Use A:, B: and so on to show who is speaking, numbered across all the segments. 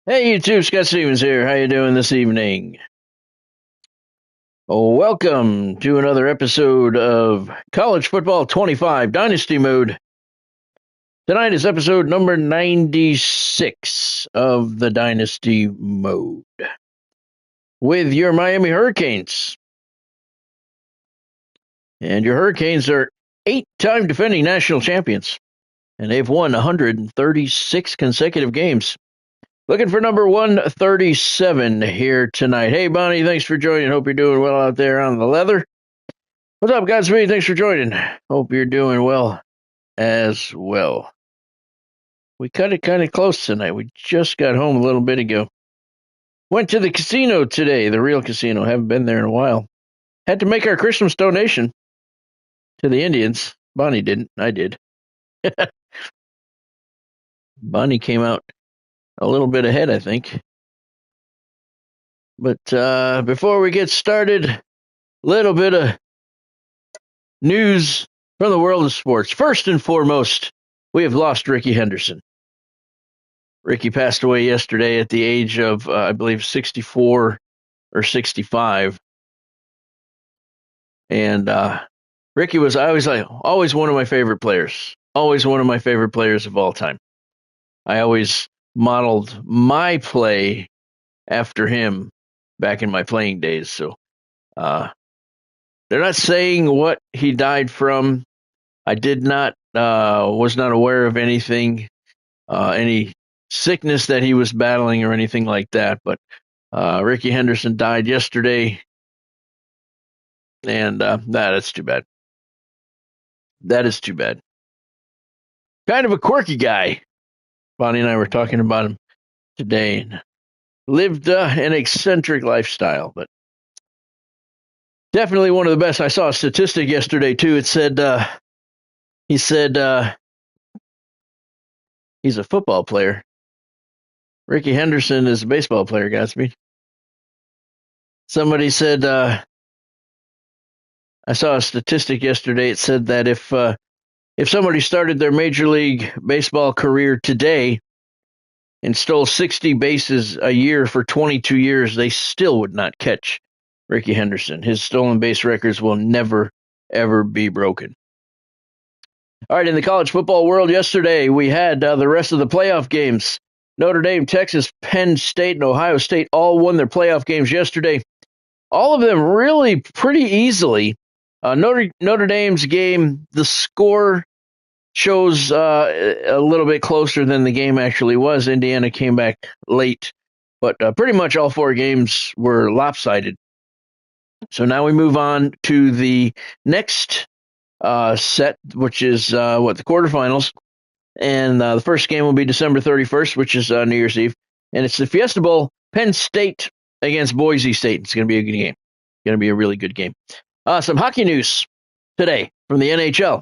A: Hey YouTube, Scott Stevens here. How you doing this evening? Welcome to another episode of College Football 25 Dynasty Mode. Tonight is episode number 96 of the Dynasty Mode with your Miami Hurricanes. And your Hurricanes are 8-time defending national champions, and they've won 136 consecutive games. Looking for number 137 here tonight. Hey, Bonnie, thanks for joining. Hope you're doing well out there on the leather. What's up, Godspeed? Thanks for joining. Hope you're doing well as well. We cut it kind of close tonight. We just got home a little bit ago. Went to the casino today, the real casino. Haven't been there in a while. Had to make our Christmas donation to the Indians. Bonnie didn't. I did. Bonnie came out a little bit ahead, I think. But before we get started, a little bit of news from the world of sports. First and foremost, we have lost Ricky Henderson. Ricky passed away yesterday at the age of, I believe, 64 or 65. And Ricky was always one of my favorite players. Always one of my favorite players of all time. I always modeled my play after him back in my playing days. So they're not saying what he died from. I was not aware of anything, any sickness that he was battling or anything like that. But Ricky Henderson died yesterday, and that's too bad. That is too bad. Kind of a quirky guy. Bonnie and I were talking about him today. Lived an eccentric lifestyle, but definitely one of the best. I saw a statistic yesterday too. It said he said he's a football player. Ricky Henderson is a baseball player, Godspeed. Somebody said I saw a statistic yesterday. It said that if somebody started their Major League Baseball career today and stole 60 bases a year for 22 years, they still would not catch Ricky Henderson. His stolen base records will never, ever be broken. All right, in the college football world yesterday, we had the rest of the playoff games. Notre Dame, Texas, Penn State, and Ohio State all won their playoff games yesterday. All of them really pretty easily. Notre Dame's game, the score shows a little bit closer than the game actually was. Indiana came back late, but pretty much all four games were lopsided. So now we move on to the next set, which is the quarterfinals. And the first game will be December 31st, which is New Year's Eve. And it's the Fiesta Bowl, Penn State against Boise State. It's going to be a good game. It's going to be a really good game. Some hockey news today from the NHL.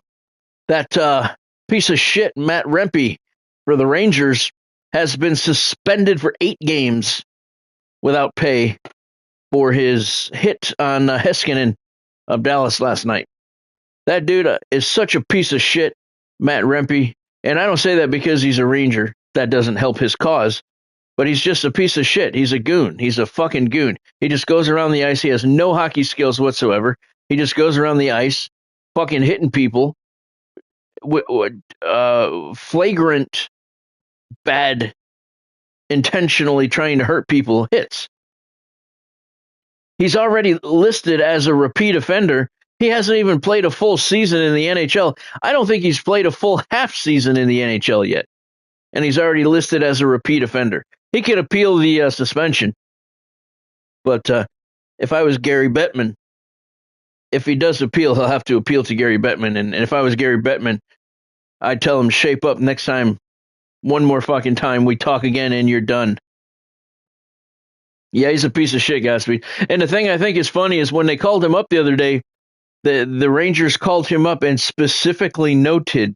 A: That piece of shit, Matt Rempe, for the Rangers, has been suspended for 8 games without pay for his hit on Heiskanen of Dallas last night. That dude is such a piece of shit, Matt Rempe. And I don't say that because he's a Ranger. That doesn't help his cause. But he's just a piece of shit. He's a goon. He's a fucking goon. He just goes around the ice. He has no hockey skills whatsoever. He just goes around the ice, fucking hitting people. Flagrant, bad, intentionally trying to hurt people hits. He's already listed as a repeat offender. He hasn't even played a full season in the NHL. I don't think he's played a full half season in the NHL yet. And he's already listed as a repeat offender. He could appeal the suspension. But if I was Gary Bettman, if he does appeal, he'll have to appeal to Gary Bettman. And if I was Gary Bettman, I'd tell him, shape up next time. One more fucking time, we talk again and you're done. Yeah, he's a piece of shit, Godspeed. And the thing I think is funny is when they called him up the other day, the Rangers called him up and specifically noted,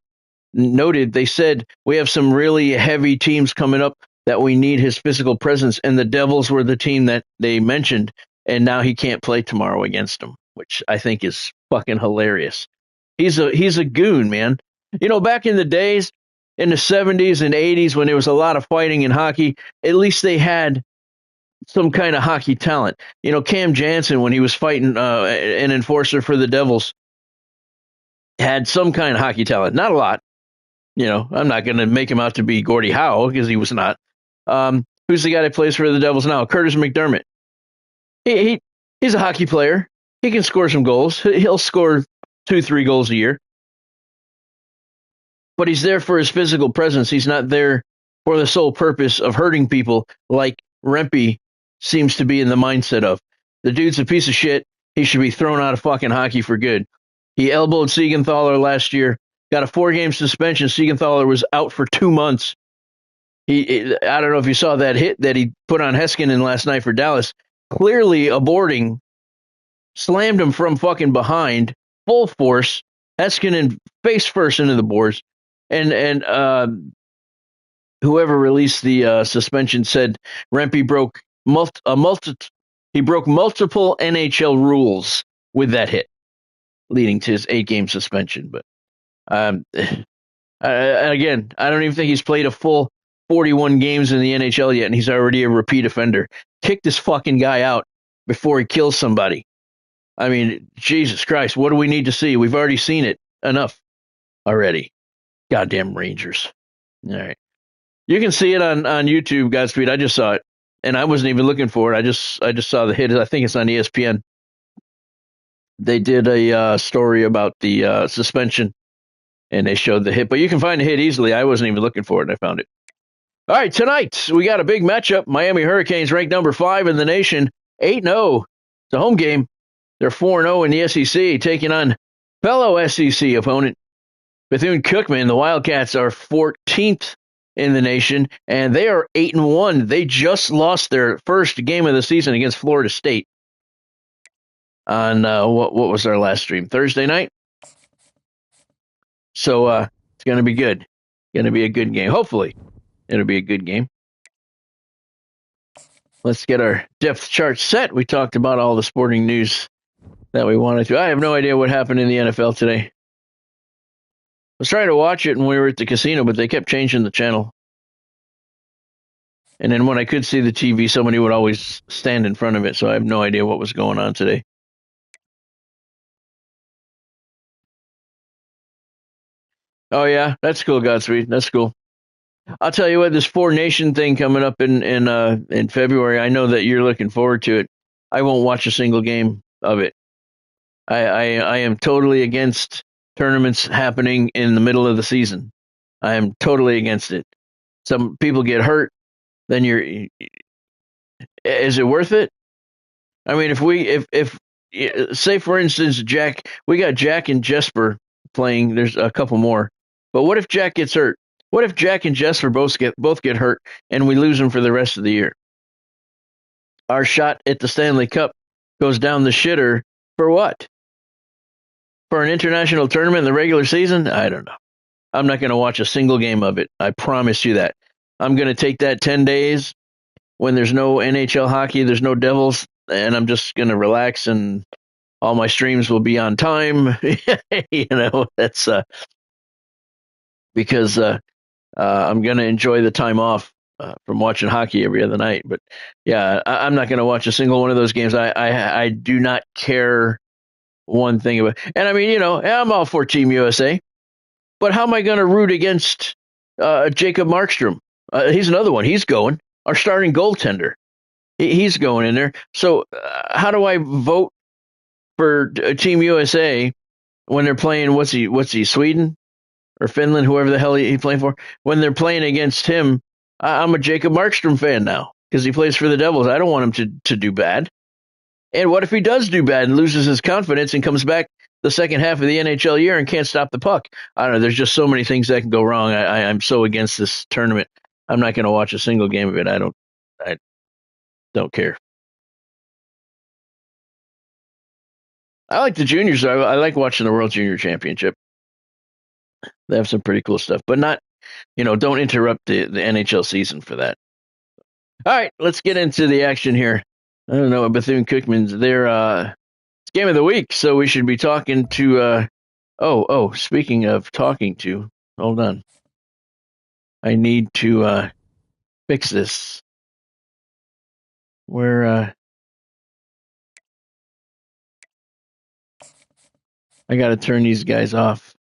A: they said, we have some really heavy teams coming up that we need his physical presence. And the Devils were the team that they mentioned. And now he can't play tomorrow against them, which I think is fucking hilarious. He's a goon, man. You know, back in the days, in the 70s and 80s when there was a lot of fighting in hockey, at least they had some kind of hockey talent. Cam Jansen, when he was fighting an enforcer for the Devils, had some kind of hockey talent. Not a lot. I'm not going to make him out to be Gordie Howe because he was not. Who's the guy that plays for the Devils now? Curtis McDermott. He's a hockey player. He can score some goals. He'll score 2-3 goals a year. But he's there for his physical presence. He's not there for the sole purpose of hurting people like Rempe seems to be in the mindset of. The dude's a piece of shit. He should be thrown out of fucking hockey for good. He elbowed Siegenthaler last year, got a 4-game suspension. Siegenthaler was out for 2 months. I don't know if you saw that hit that he put on Heiskanen last night for Dallas. Clearly aborting, slammed him from fucking behind, full force. Heiskanen face first into the boards. And whoever released the suspension said Rempe broke multiple NHL rules with that hit, leading to his 8-game suspension. But again, I don't even think he's played a full 41 games in the NHL yet, and he's already a repeat offender. Kick this fucking guy out before he kills somebody. I mean, Jesus Christ, what do we need to see? We've already seen it enough already. Goddamn Rangers. All right. You can see it on YouTube, Godspeed. I just saw it, and I wasn't even looking for it. I just saw the hit. I think it's on ESPN. They did a story about the suspension, and they showed the hit. But you can find the hit easily. I wasn't even looking for it, and I found it. All right, tonight we got a big matchup. Miami Hurricanes ranked number 5 in the nation, 8-0. It's a home game. They're 4-0 in the SEC, taking on fellow SEC opponent Bethune-Cookman. The Wildcats are 14th in the nation, and they are 8-1. They just lost their first game of the season against Florida State on what was our last stream? Thursday night. So it's going to be good. Going to be a good game. Hopefully, it'll be a good game. Let's get our depth chart set. We talked about all the sporting news that we wanted to. I have no idea what happened in the NFL today. I was trying to watch it when we were at the casino, but they kept changing the channel. And then when I could see the TV, somebody would always stand in front of it, so I have no idea what was going on today. Oh, yeah, that's cool, Godspeed. That's cool. I'll tell you what, this Four Nation thing coming up in February, I know that you're looking forward to it. I won't watch a single game of it. I am totally against tournaments happening in the middle of the season. I am totally against it. Some people get hurt, then is it worth it? I mean, if say for instance, we got Jack and Jesper playing. There's a couple more, but what if Jack gets hurt? What if Jack and Jesper both get hurt and we lose them for the rest of the year? Our shot at the Stanley Cup goes down the shitter for what? For an international tournament in the regular season? I don't know. I'm not going to watch a single game of it. I promise you that. I'm going to take that 10 days when there's no NHL hockey, there's no Devils, and I'm just going to relax and all my streams will be on time. That's because I'm going to enjoy the time off from watching hockey every other night. But yeah, I'm not going to watch a single one of those games. I do not care one thing about it. And I mean, I'm all for Team USA, but how am I going to root against Jacob Markstrom? He's another one. He's going. Our starting goaltender. He's going in there. So how do I vote for Team USA when they're playing, what's he, Sweden or Finland, whoever the hell he's playing for? When they're playing against him, I'm a Jacob Markstrom fan now because he plays for the Devils. I don't want him to do bad. And what if he does do bad and loses his confidence and comes back the second half of the NHL year and can't stop the puck? I don't know. There's just so many things that can go wrong. I'm so against this tournament. I'm not going to watch a single game of it. I don't care. I like the juniors. I like watching the World Junior Championship. They have some pretty cool stuff, but not, don't interrupt the NHL season for that. All right, let's get into the action here. I don't know, Bethune-Cookman's their game of the week, so we should be talking to. Speaking of talking to, hold on. I need to fix this. Where I got to turn these guys off.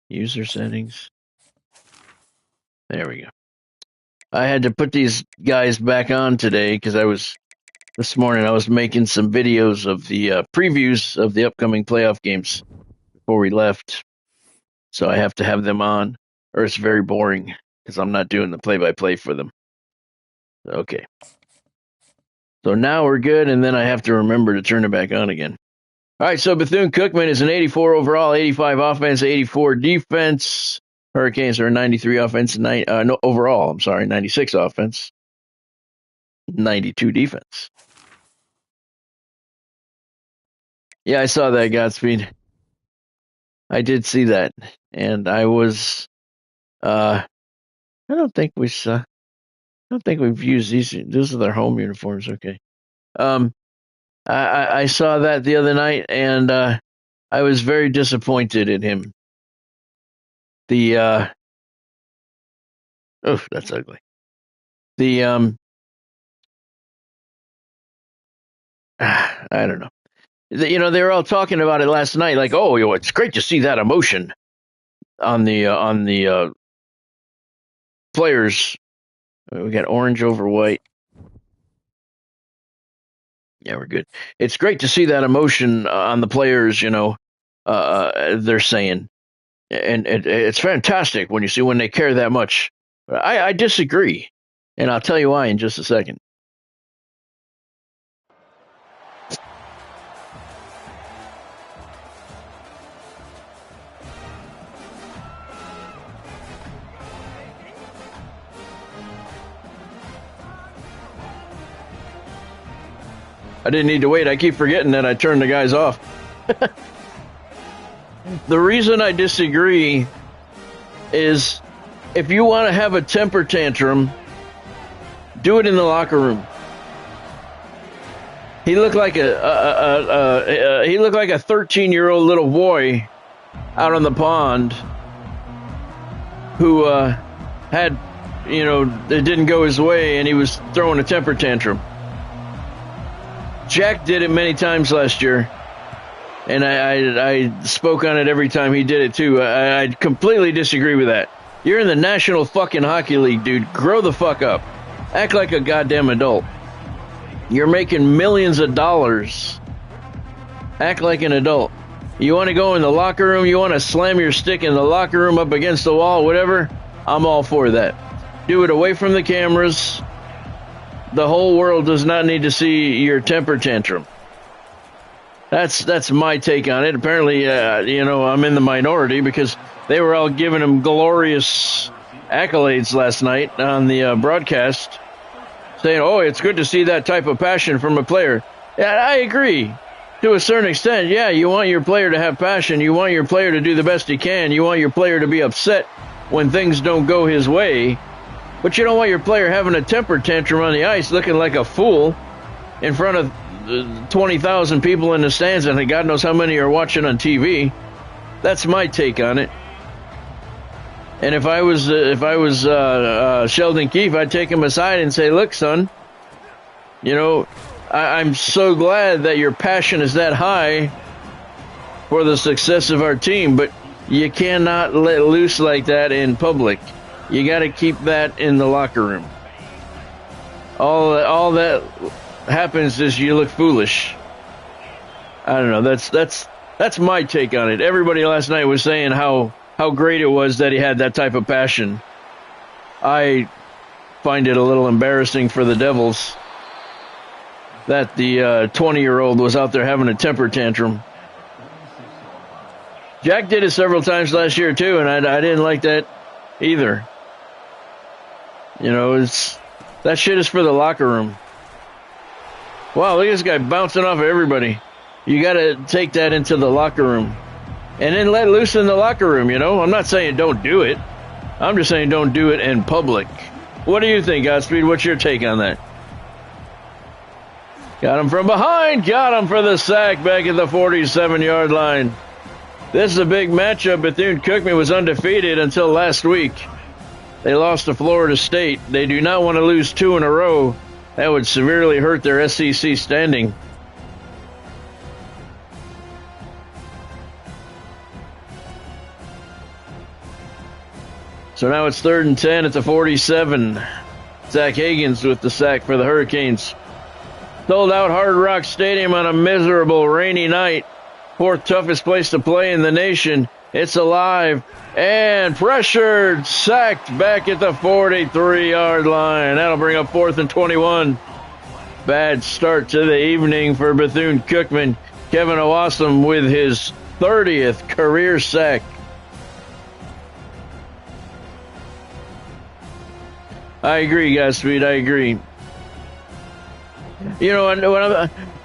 A: User settings. There we go. I had to put these guys back on today because this morning I was making some videos of the previews of the upcoming playoff games before we left. So I have to have them on, or it's very boring because I'm not doing the play-by-play for them. Okay. So now we're good, and then I have to remember to turn it back on again. All right, so Bethune-Cookman is an 84 overall, 85 offense, 84 defense. Hurricanes are a 93 offense, overall, 96 offense, 92 defense. Yeah, I saw that, Godspeed. I did see that, and I was, I don't think we've used these. Those are their home uniforms, okay. I saw that the other night, and I was very disappointed in him. That's ugly. I don't know. They were all talking about it last night, like, oh, it's great to see that emotion on the players. We got orange over white. Yeah, we're good. It's great to see that emotion on the players, they're saying. And it's fantastic when they care that much. I disagree, and I'll tell you why in just a second. I didn't need to wait. I keep forgetting that I turned the guys off. The reason I disagree is if you want to have a temper tantrum, do it in the locker room. He looked like a 13-year-old little boy out on the pond who had, it didn't go his way and he was throwing a temper tantrum. Jack did it many times last year, and I spoke on it every time he did it too. I completely disagree with that. You're in the National fucking Hockey League, dude. Grow the fuck up. Act like a goddamn adult. You're making millions of dollars. Act like an adult. You want to go in the locker room, you want to slam your stick in the locker room up against the wall, whatever, I'm all for that. Do it away from the cameras. The whole world does not need to see your temper tantrum. That's my take on it. Apparently, I'm in the minority because they were all giving him glorious accolades last night on the broadcast, saying, oh, it's good to see that type of passion from a player. Yeah, I agree. To a certain extent, yeah, you want your player to have passion. You want your player to do the best he can. You want your player to be upset when things don't go his way. But you don't want your player having a temper tantrum on the ice looking like a fool in front of 20,000 people in the stands, and God knows how many are watching on TV. That's my take on it. And if I was Sheldon Keefe, I'd take him aside and say, look, son, I'm so glad that your passion is that high for the success of our team, but you cannot let loose like that in public. You got to keep that in the locker room. All that happens is you look foolish. I don't know. That's my take on it. Everybody last night was saying how great it was that he had that type of passion. I find it a little embarrassing for the Devils that the 20-year-old was out there having a temper tantrum. Jack did it several times last year too, and I didn't like that either. That shit is for the locker room. Wow, look at this guy bouncing off of everybody. You got to take that into the locker room. And then let loose in the locker room, I'm not saying don't do it. I'm just saying don't do it in public. What do you think, Godspeed? What's your take on that? Got him from behind. Got him for the sack back at the 47-yard line. This is a big matchup. Bethune-Cookman was undefeated until last week. They lost to Florida State. They do not want to lose 2 in a row. That would severely hurt their SEC standing. So now it's 3rd and 10 at the 47. Zach Hagans with the sack for the Hurricanes. Sold out Hard Rock Stadium on a miserable rainy night. 4th toughest place to play in the nation. It's alive and pressured. Sacked back at the 43-yard line. That'll bring up 4th and 21. Bad start to the evening for Bethune-Cookman. Kevin Owasam with his 30th career sack. I agree, Godspeed. I agree. You know,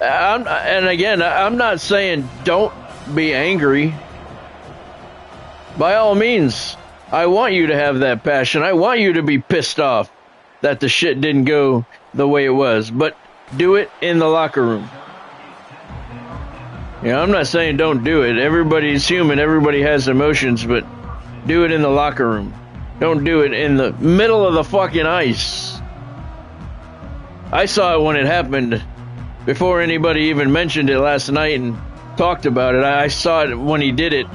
A: I'm not saying don't be angry. By all means, I want you to have that passion. I want you to be pissed off that the shit didn't go the way it was. But do it in the locker room. You know, I'm not saying don't do it. Everybody's human. Everybody has emotions, but do it in the locker room. Don't do it in the middle of the fucking ice. I saw it when it happened before anybody even mentioned it last night and talked about it. I saw it when he did it,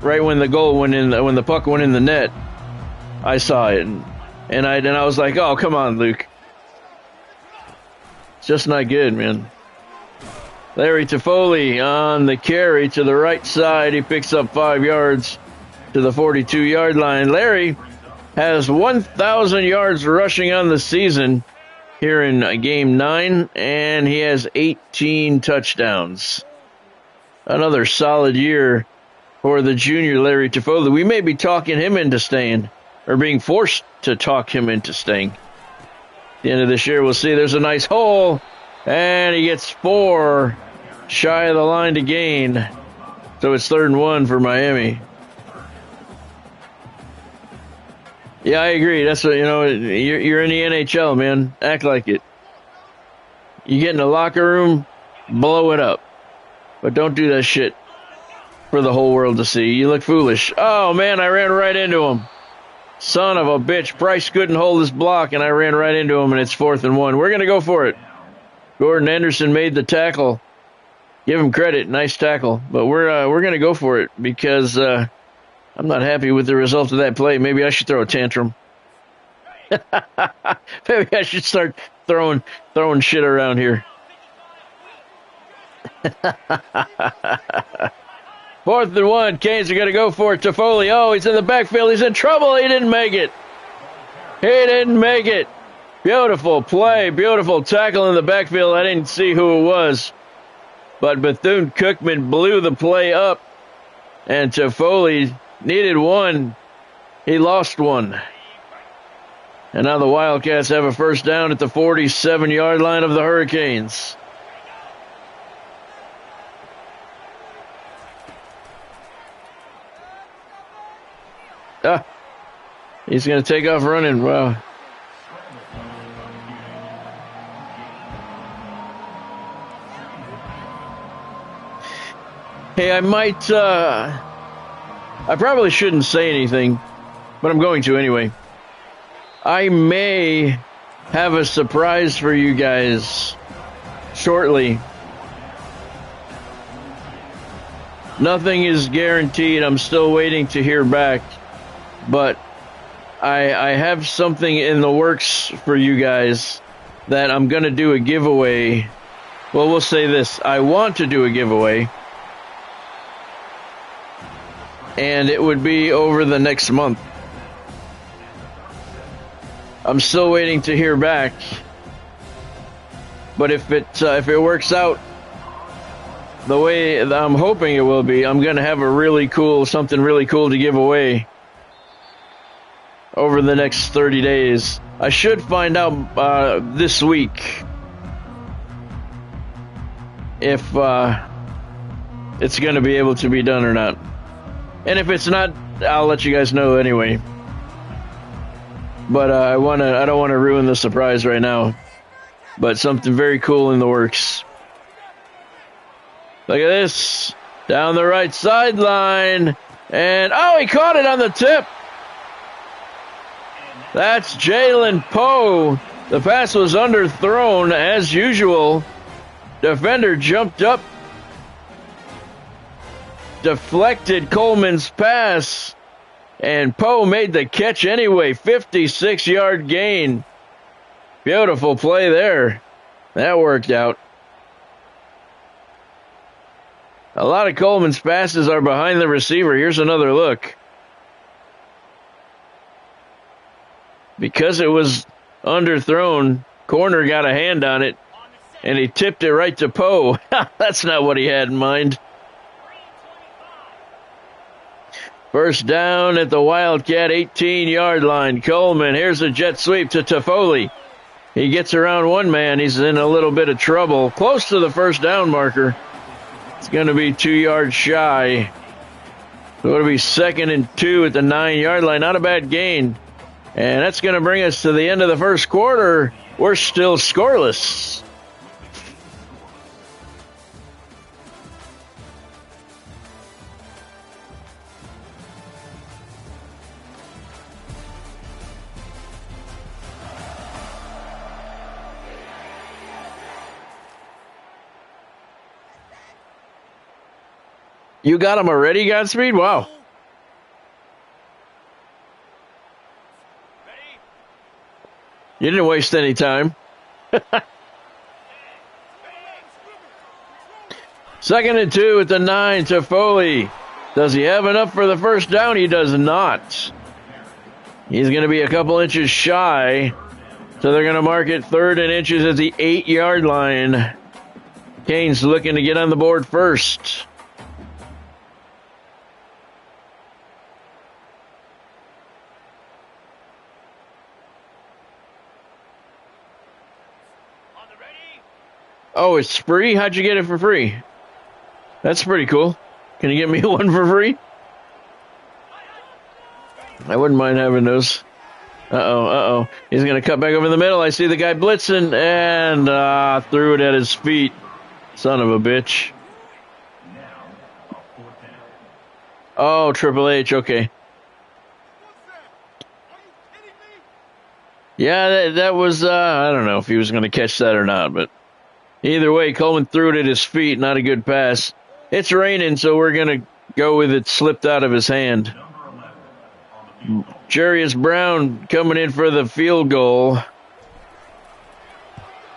A: right when the goal went in, when the puck went in the net. I saw it, and I was like, oh, come on, Luke. It's just not good, man. Larry Toffoli on the carry to the right side. He picks up 5 yards to the 42-yard line. Larry has 1,000 yards rushing on the season here in Game 9, and he has 18 touchdowns. Another solid year for the junior Larry Toffoli. We may be talking him into staying, or being forced to talk him into staying. At the end of this year, we'll see. There's a nice hole, and he gets 4 shy of the line to gain. So it's 3rd and 1 for Miami. Yeah, I agree. That's what, you know, you're in the NHL, man. Act like it. You get in the locker room, blow it up. But don't do that shit for the whole world to see. You look foolish. Oh, man, I ran right into him. Son of a bitch. Price couldn't hold his block, and I ran right into him, and it's 4th and 1. We're going to go for it. Gordon Anderson made the tackle. Give him credit. Nice tackle. But we're going to go for it because I'm not happy with the result of that play. Maybe I should throw a tantrum. Maybe I should start throwing shit around here. 4th and 1. Canes are going to go for it. Toffoli. Oh, he's in the backfield. He's in trouble. He didn't make it. He didn't make it. Beautiful play. Beautiful tackle in the backfield. I didn't see who it was. But Bethune-Cookman blew the play up. And Toffoli needed 1. He lost 1. And now the Wildcats have a first down at the 47-yard line of the Hurricanes. He's going to take off running. Wow. Hey, I probably shouldn't say anything, but I'm going to anyway. I may have a surprise for you guys shortly. Nothing is guaranteed. I'm still waiting to hear back. But I have something in the works for you guys that I'm going to do a giveaway. Well, we'll say this. I want to do a giveaway. And it would be over the next month. I'm still waiting to hear back. But if it works out the way that I'm hoping it will be, I'm going to have something really cool to give away over the next 30 days. I should find out this week if it's going to be able to be done or not. And if it's not, I'll let you guys know anyway. But I don't want to ruin the surprise right now. but something very cool in the works. Look at this. Down the right sideline. And, oh, he caught it on the tip. That's Jalen Poe. The pass was underthrown as usual. Defender jumped up, deflected Coleman's pass, and Poe made the catch anyway. 56-yard gain. Beautiful play there. That worked out. A lot of Coleman's passes are behind the receiver. Here's another look. Because it was underthrown, corner got a hand on it, and he tipped it right to Poe. That's not what he had in mind. First down at the Wildcat 18-yard line. Coleman, here's a jet sweep to Toffoli. He gets around one man. He's in a little bit of trouble. Close to the first down marker. It's going to be 2 yards shy. So it'll be 2nd and 2 at the 9-yard line. Not a bad gain. And that's going to bring us to the end of the first quarter. We're still scoreless. You got him already, Godspeed? Wow. You didn't waste any time. 2nd and 2 at the 9 to Foley. Does he have enough for the first down? He does not. He's going to be a couple inches shy. So they're going to mark it 3rd and inches at the 8-yard line. Canes looking to get on the board first. Oh, it's free? How'd you get it for free? That's pretty cool. Can you get me one for free? I wouldn't mind having those. Uh-oh. He's going to cut back over the middle. I see the guy blitzing and threw it at his feet. Son of a bitch. Oh, Triple H, okay. Yeah, that was, I don't know if he was going to catch that or not, but either way, Coleman threw it at his feet. Not a good pass. It's raining, so we're going to go with it slipped out of his hand. Jarius Brown coming in for the field goal.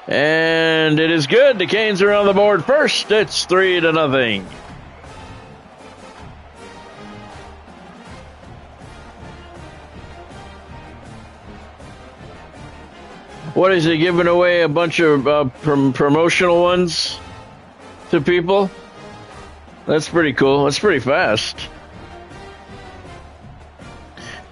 A: And it is good. The Canes are on the board first. It's 3-0. What is he giving away? A bunch of promotional ones to people? That's pretty cool. That's pretty fast.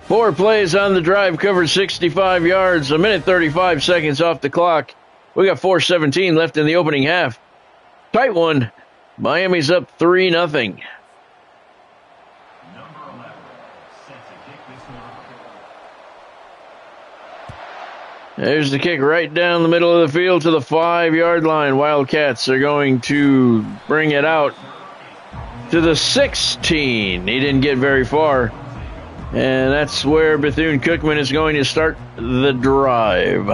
A: 4 plays on the drive, covered 65 yards, 1:35 seconds off the clock. We got 4:17 left in the opening half. Tight one. Miami's up 3-0. There's the kick right down the middle of the field to the 5-yard line. Wildcats are going to bring it out to the 16. He didn't get very far. And that's where Bethune-Cookman is going to start the drive.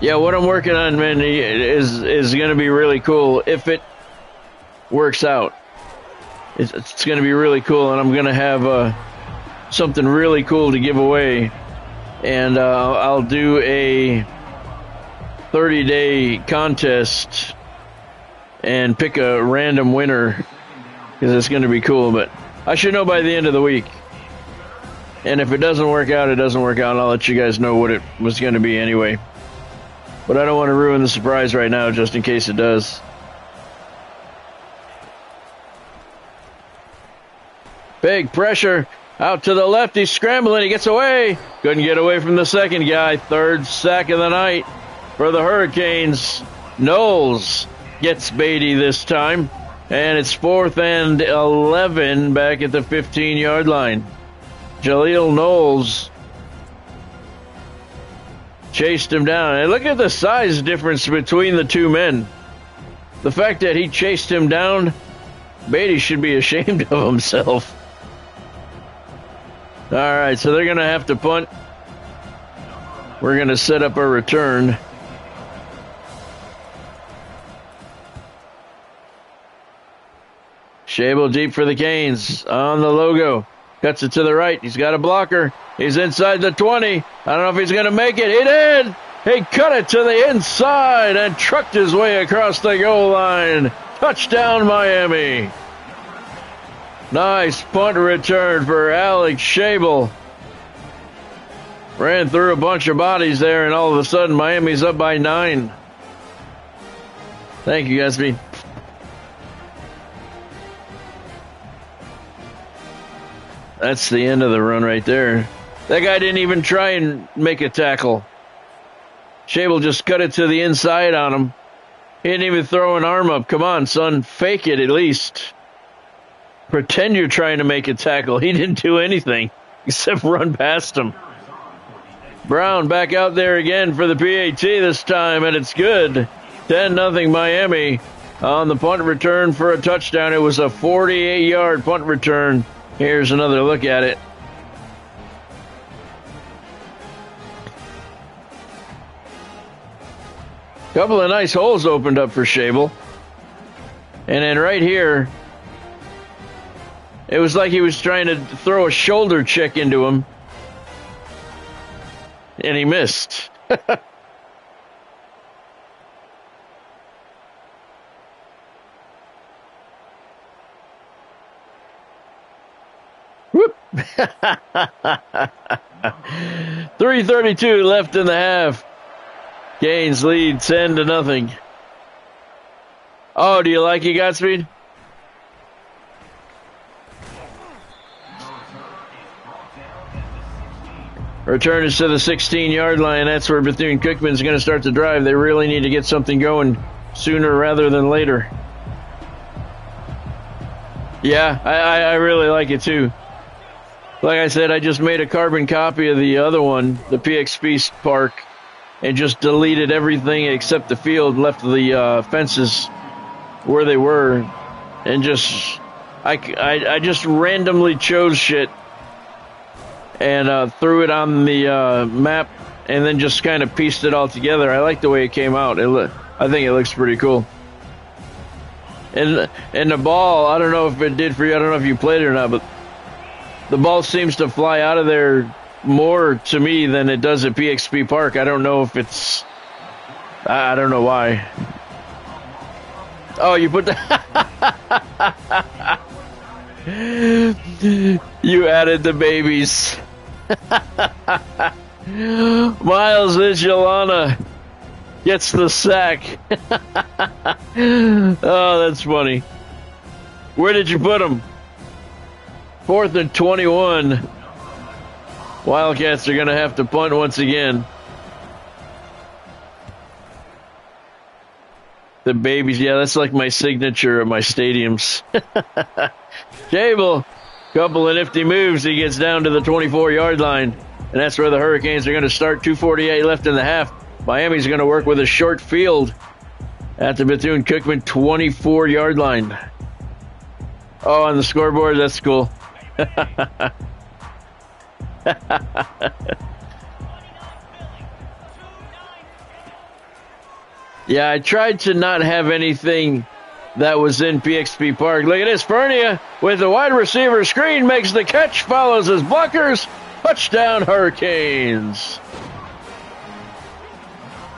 A: Yeah, what I'm working on, man, is going to be really cool if it works out. It's going to be really cool, and I'm going to have something really cool to give away. And I'll do a 30-day contest and pick a random winner because it's going to be cool. But I should know by the end of the week. And if it doesn't work out, it doesn't work out. I'll let you guys know what it was going to be anyway. But I don't want to ruin the surprise right now just in case it does. Big pressure. Out to the left. He's scrambling. He gets away. Couldn't get away from the second guy. 3rd sack of the night for the Hurricanes. Knowles gets Beatty this time. And it's 4th and 11 back at the 15-yard line. Jaleel Knowles chased him down. And look at the size difference between the two men. The fact that he chased him down, Beatty should be ashamed of himself. All right, so they're going to have to punt. We're going to set up a return. Shable deep for the Canes on the logo. Cuts it to the right. He's got a blocker. He's inside the 20. I don't know if he's going to make it. He did. He cut it to the inside and trucked his way across the goal line. Touchdown, Miami. Nice punt return for Alex Shable. Ran through a bunch of bodies there, and all of a sudden, Miami's up by 9. Thank you, Gatsby. That's the end of the run right there. That guy didn't even try and make a tackle. Shable just cut it to the inside on him. He didn't even throw an arm up. Come on, son. Fake it at least. Pretend you're trying to make a tackle. He didn't do anything except run past him. Brown back out there again for the PAT this time, and it's good. 10-0 Miami on the punt return for a touchdown. It was a 48-yard punt return. Here's another look at it. Couple of nice holes opened up for Shable. And then right here, it was like he was trying to throw a shoulder check into him. And he missed. Whoop. 3:32 left in the half. Canes lead 10-0. Oh, do you like it, Godspeed? Return is to the 16-yard line. That's where Bethune-Cookman's going to start the drive. They really need to get something going sooner rather than later. Yeah, I really like it too. Like I said, I just made a carbon copy of the other one, the PXP Park, and just deleted everything except the field, left the fences where they were, and just I just randomly chose shit and threw it on the map, and then just kind of pieced it all together. I like the way it came out. I think it looks pretty cool. And the ball, I don't know if it did for you. I don't know if you played it or not, but the ball seems to fly out of there more to me than it does at PXP Park. I don't know if it's... I don't know why. Oh, you put the... You added the babies. Miles Vigilana gets the sack. Oh, that's funny. Where did you put him? 4th and 21. Wildcats are going to have to punt once again. The babies, yeah, that's like my signature of my stadiums. Shable, couple of nifty moves. He gets down to the 24-yard line, and that's where the Hurricanes are going to start. 2:48 left in the half. Miami's going to work with a short field at the Bethune-Cookman 24-yard line. Oh, on the scoreboard, that's cool. Yeah, I tried to not have anything that was in PXP Park. Look at this. Fernia with the wide receiver screen makes the catch, follows his blockers. Touchdown, Hurricanes.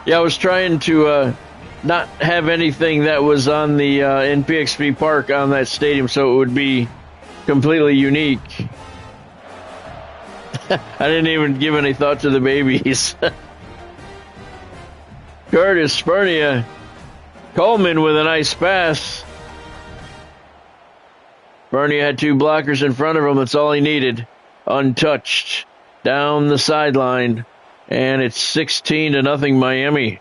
A: Yeah, I was trying to not have anything that was on the in PXP Park on that stadium, so it would be completely unique. I didn't even give any thought to the babies. Curtis Fernia. Coleman with a nice pass. Fernia had two blockers in front of him. That's all he needed. Untouched. Down the sideline. And it's 16-0 Miami.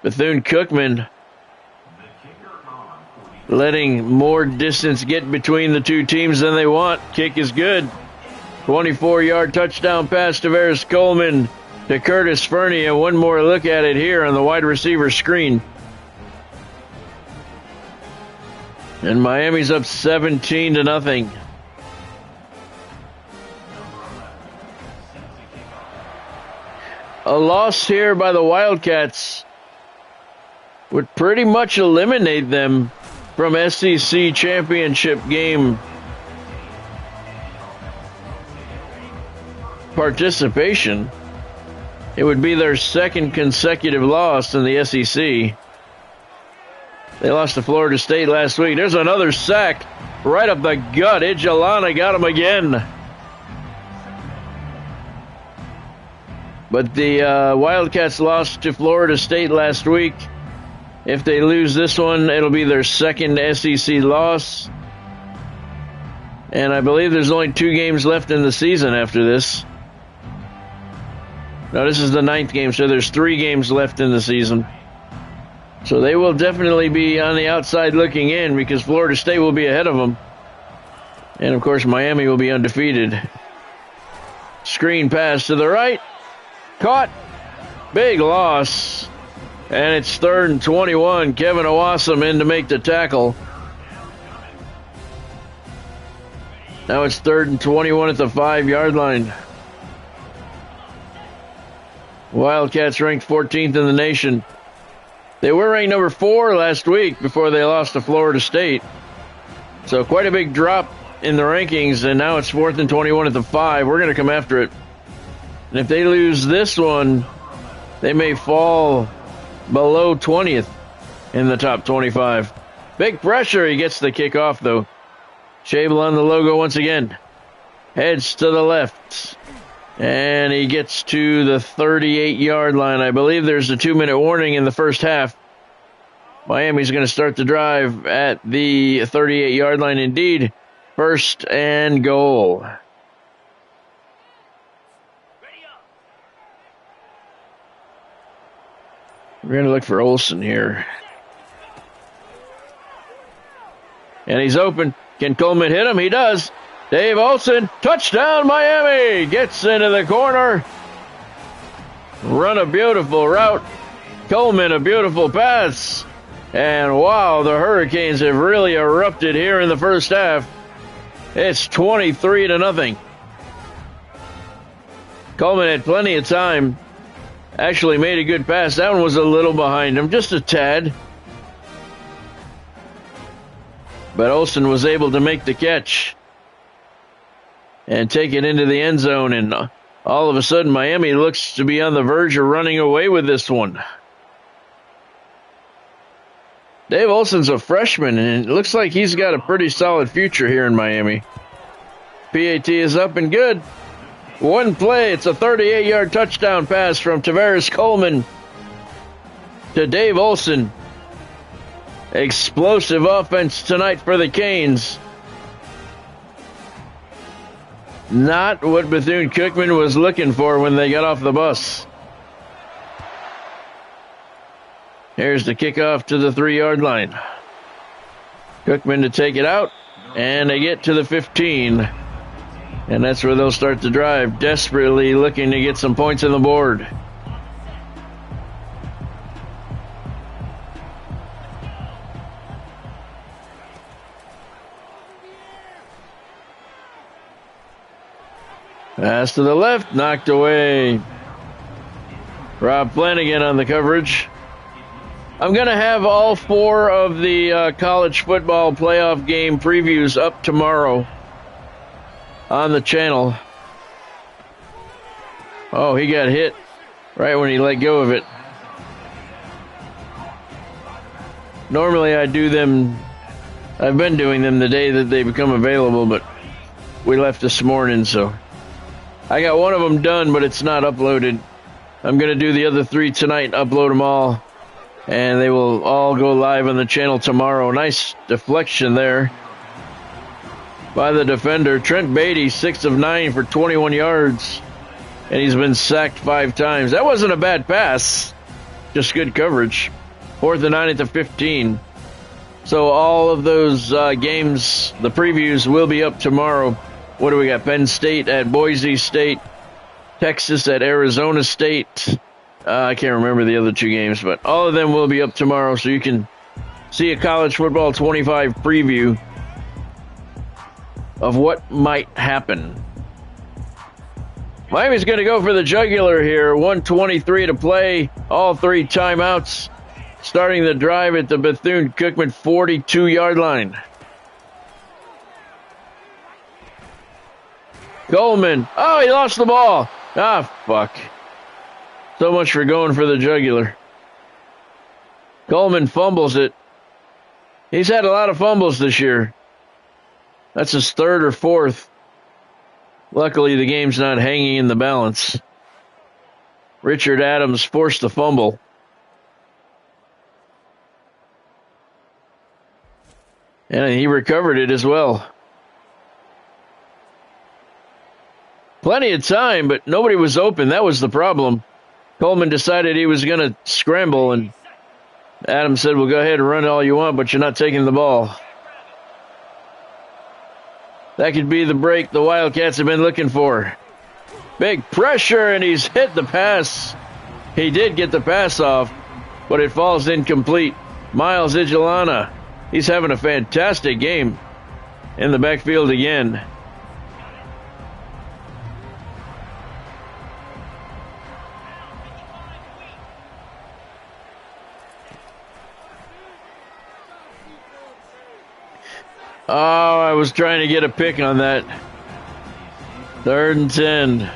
A: Bethune-Cookman letting more distance get between the two teams than they want. Kick is good. 24-yard touchdown pass to Varys Coleman. to Curtis Fernie, and one more look at it here on the wide receiver screen. And Miami's up 17-0. A loss here by the Wildcats would pretty much eliminate them from SEC championship game participation. It would be their second consecutive loss in the SEC. They lost to Florida State last week. There's another sack right up the gut. Ijalana got him again. But the Wildcats lost to Florida State last week. If they lose this one, it'll be their second SEC loss. And I believe there's only 2 games left in the season after this. No, this is the 9th game, so there's 3 games left in the season. So they will definitely be on the outside looking in because Florida State will be ahead of them. And, of course, Miami will be undefeated. Screen pass to the right. Caught. Big loss. And it's 3rd and 21. Kevin Owasam in to make the tackle. Now it's 3rd and 21 at the 5-yard line. Wildcats ranked 14th in the nation. They were ranked number 4 last week before they lost to Florida State. So quite a big drop in the rankings, and now it's 4th and 21 at the 5. We're going to come after it. And if they lose this one, they may fall below 20th in the top 25. Big pressure. He gets the kick off, though. Shable on the logo once again. Heads to the left. And he gets to the 38-yard line. I believe there's a 2-minute warning in the first half. Miami's going to start the drive at the 38-yard line indeed. 1st and goal. We're going to look for Olsen here. And he's open. Can Coleman hit him? He does. Dave Olsen, touchdown Miami, gets into the corner. Run a beautiful route. Coleman, a beautiful pass. And wow, the Hurricanes have really erupted here in the first half. It's 23-0. Coleman had plenty of time. Actually made a good pass. That one was a little behind him, just a tad. But Olsen was able to make the catch and take it into the end zone. And all of a sudden, Miami looks to be on the verge of running away with this one. Dave Olsen's a freshman, and it looks like he's got a pretty solid future here in Miami. PAT is up and good. One play, it's a 38-yard touchdown pass from Tavares Coleman to Dave Olsen. Explosive offense tonight for the Canes. Not what Bethune-Cookman was looking for when they got off the bus. Here's the kickoff to the 3-yard line. Cookman to take it out, and they get to the 15. And that's where they'll start the drive, desperately looking to get some points on the board. Pass to the left, knocked away. Rob Flanagan on the coverage. I'm going to have all 4 of the college football playoff game previews up tomorrow on the channel. Oh, he got hit right when he let go of it. Normally I do them, I've been doing them the day that they become available, but we left this morning, so I got one of them done, but it's not uploaded. I'm going to do the other 3 tonight, upload them all, and they will all go live on the channel tomorrow. Nice deflection there by the defender. Trent Beatty, 6 of 9 for 21 yards, and he's been sacked 5 times. That wasn't a bad pass, just good coverage. 4th and 9 at the 15. So all of those games, the previews, will be up tomorrow. What do we got? Penn State at Boise State. Texas at Arizona State. I can't remember the other 2 games, but all of them will be up tomorrow, so you can see a college football 25 preview of what might happen. Miami's going to go for the jugular here. 1:23 to play. All 3 timeouts. Starting the drive at the Bethune-Cookman 42-yard line. Coleman. Oh, he lost the ball. Ah, fuck. So much for going for the jugular. Coleman fumbles it. He's had a lot of fumbles this year. That's his 3rd or 4th. Luckily, the game's not hanging in the balance. Richard Adams forced the fumble. And he recovered it as well. Plenty of time, but nobody was open. That was the problem. Coleman decided he was going to scramble, and Adams said, well, go ahead and run all you want, but you're not taking the ball. That could be the break the Wildcats have been looking for. Big pressure, and he's hit the pass. He did get the pass off, but it falls incomplete. Miles Igelana, he's having a fantastic game in the backfield again. Oh, I was trying to get a pick on that. 3rd and 10.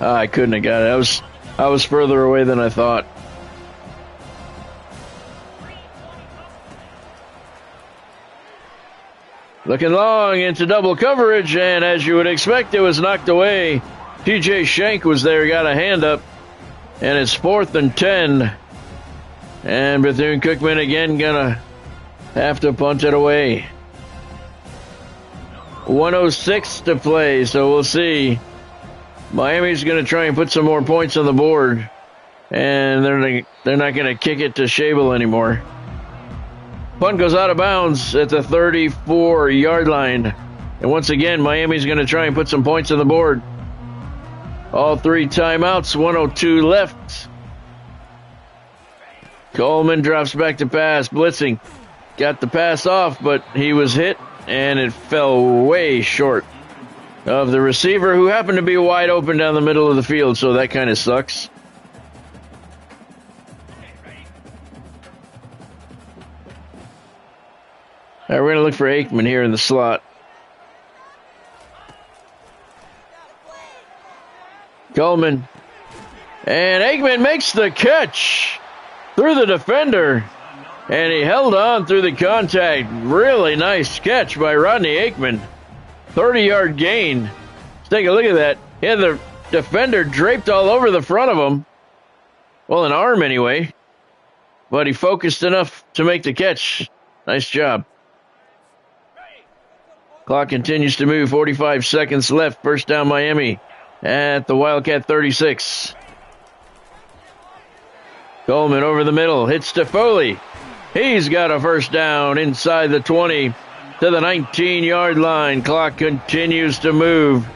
A: Oh, I couldn't have got it. I was further away than I thought. Looking long into double coverage, and as you would expect, it was knocked away. TJ Shank was there, got a hand up, and it's 4th and 10. And Bethune-Cookman again gonna have to punt it away. 1:06 to play, so we'll see. Miami's gonna try and put some more points on the board, and they're not gonna kick it to Shable anymore. Punt goes out of bounds at the 34-yard line, and once again Miami's gonna try and put some points on the board. All 3 timeouts, 1:02 left. Coleman drops back to pass, blitzing. Got the pass off, but he was hit, and it fell way short of the receiver, who happened to be wide open down the middle of the field, so that kind of sucks. All right, we're going to look for Aikman here in the slot. Coleman. And Aikman makes the catch through the defender, and he held on through the contact. Really nice catch by Rodney Aikman. 30-yard gain. Let's take a look at that. He had the defender draped all over the front of him. Well, an arm anyway. But he focused enough to make the catch. Nice job. Clock continues to move. 45 seconds left. First down Miami at the Wildcat 36. Coleman over the middle, hits to Foley. He's got a first down inside the 20 to the 19-yard line. Clock continues to move.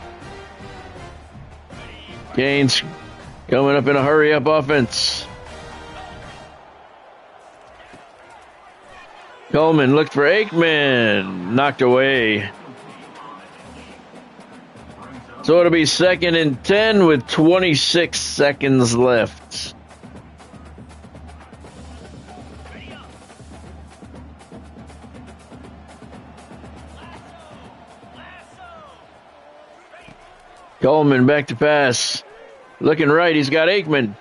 A: Gaines coming up in a hurry-up offense. Coleman looked for Aikman. Knocked away. So it'll be 2nd and 10 with 26 seconds left. Coleman back to pass. Looking right, he's got Aikman.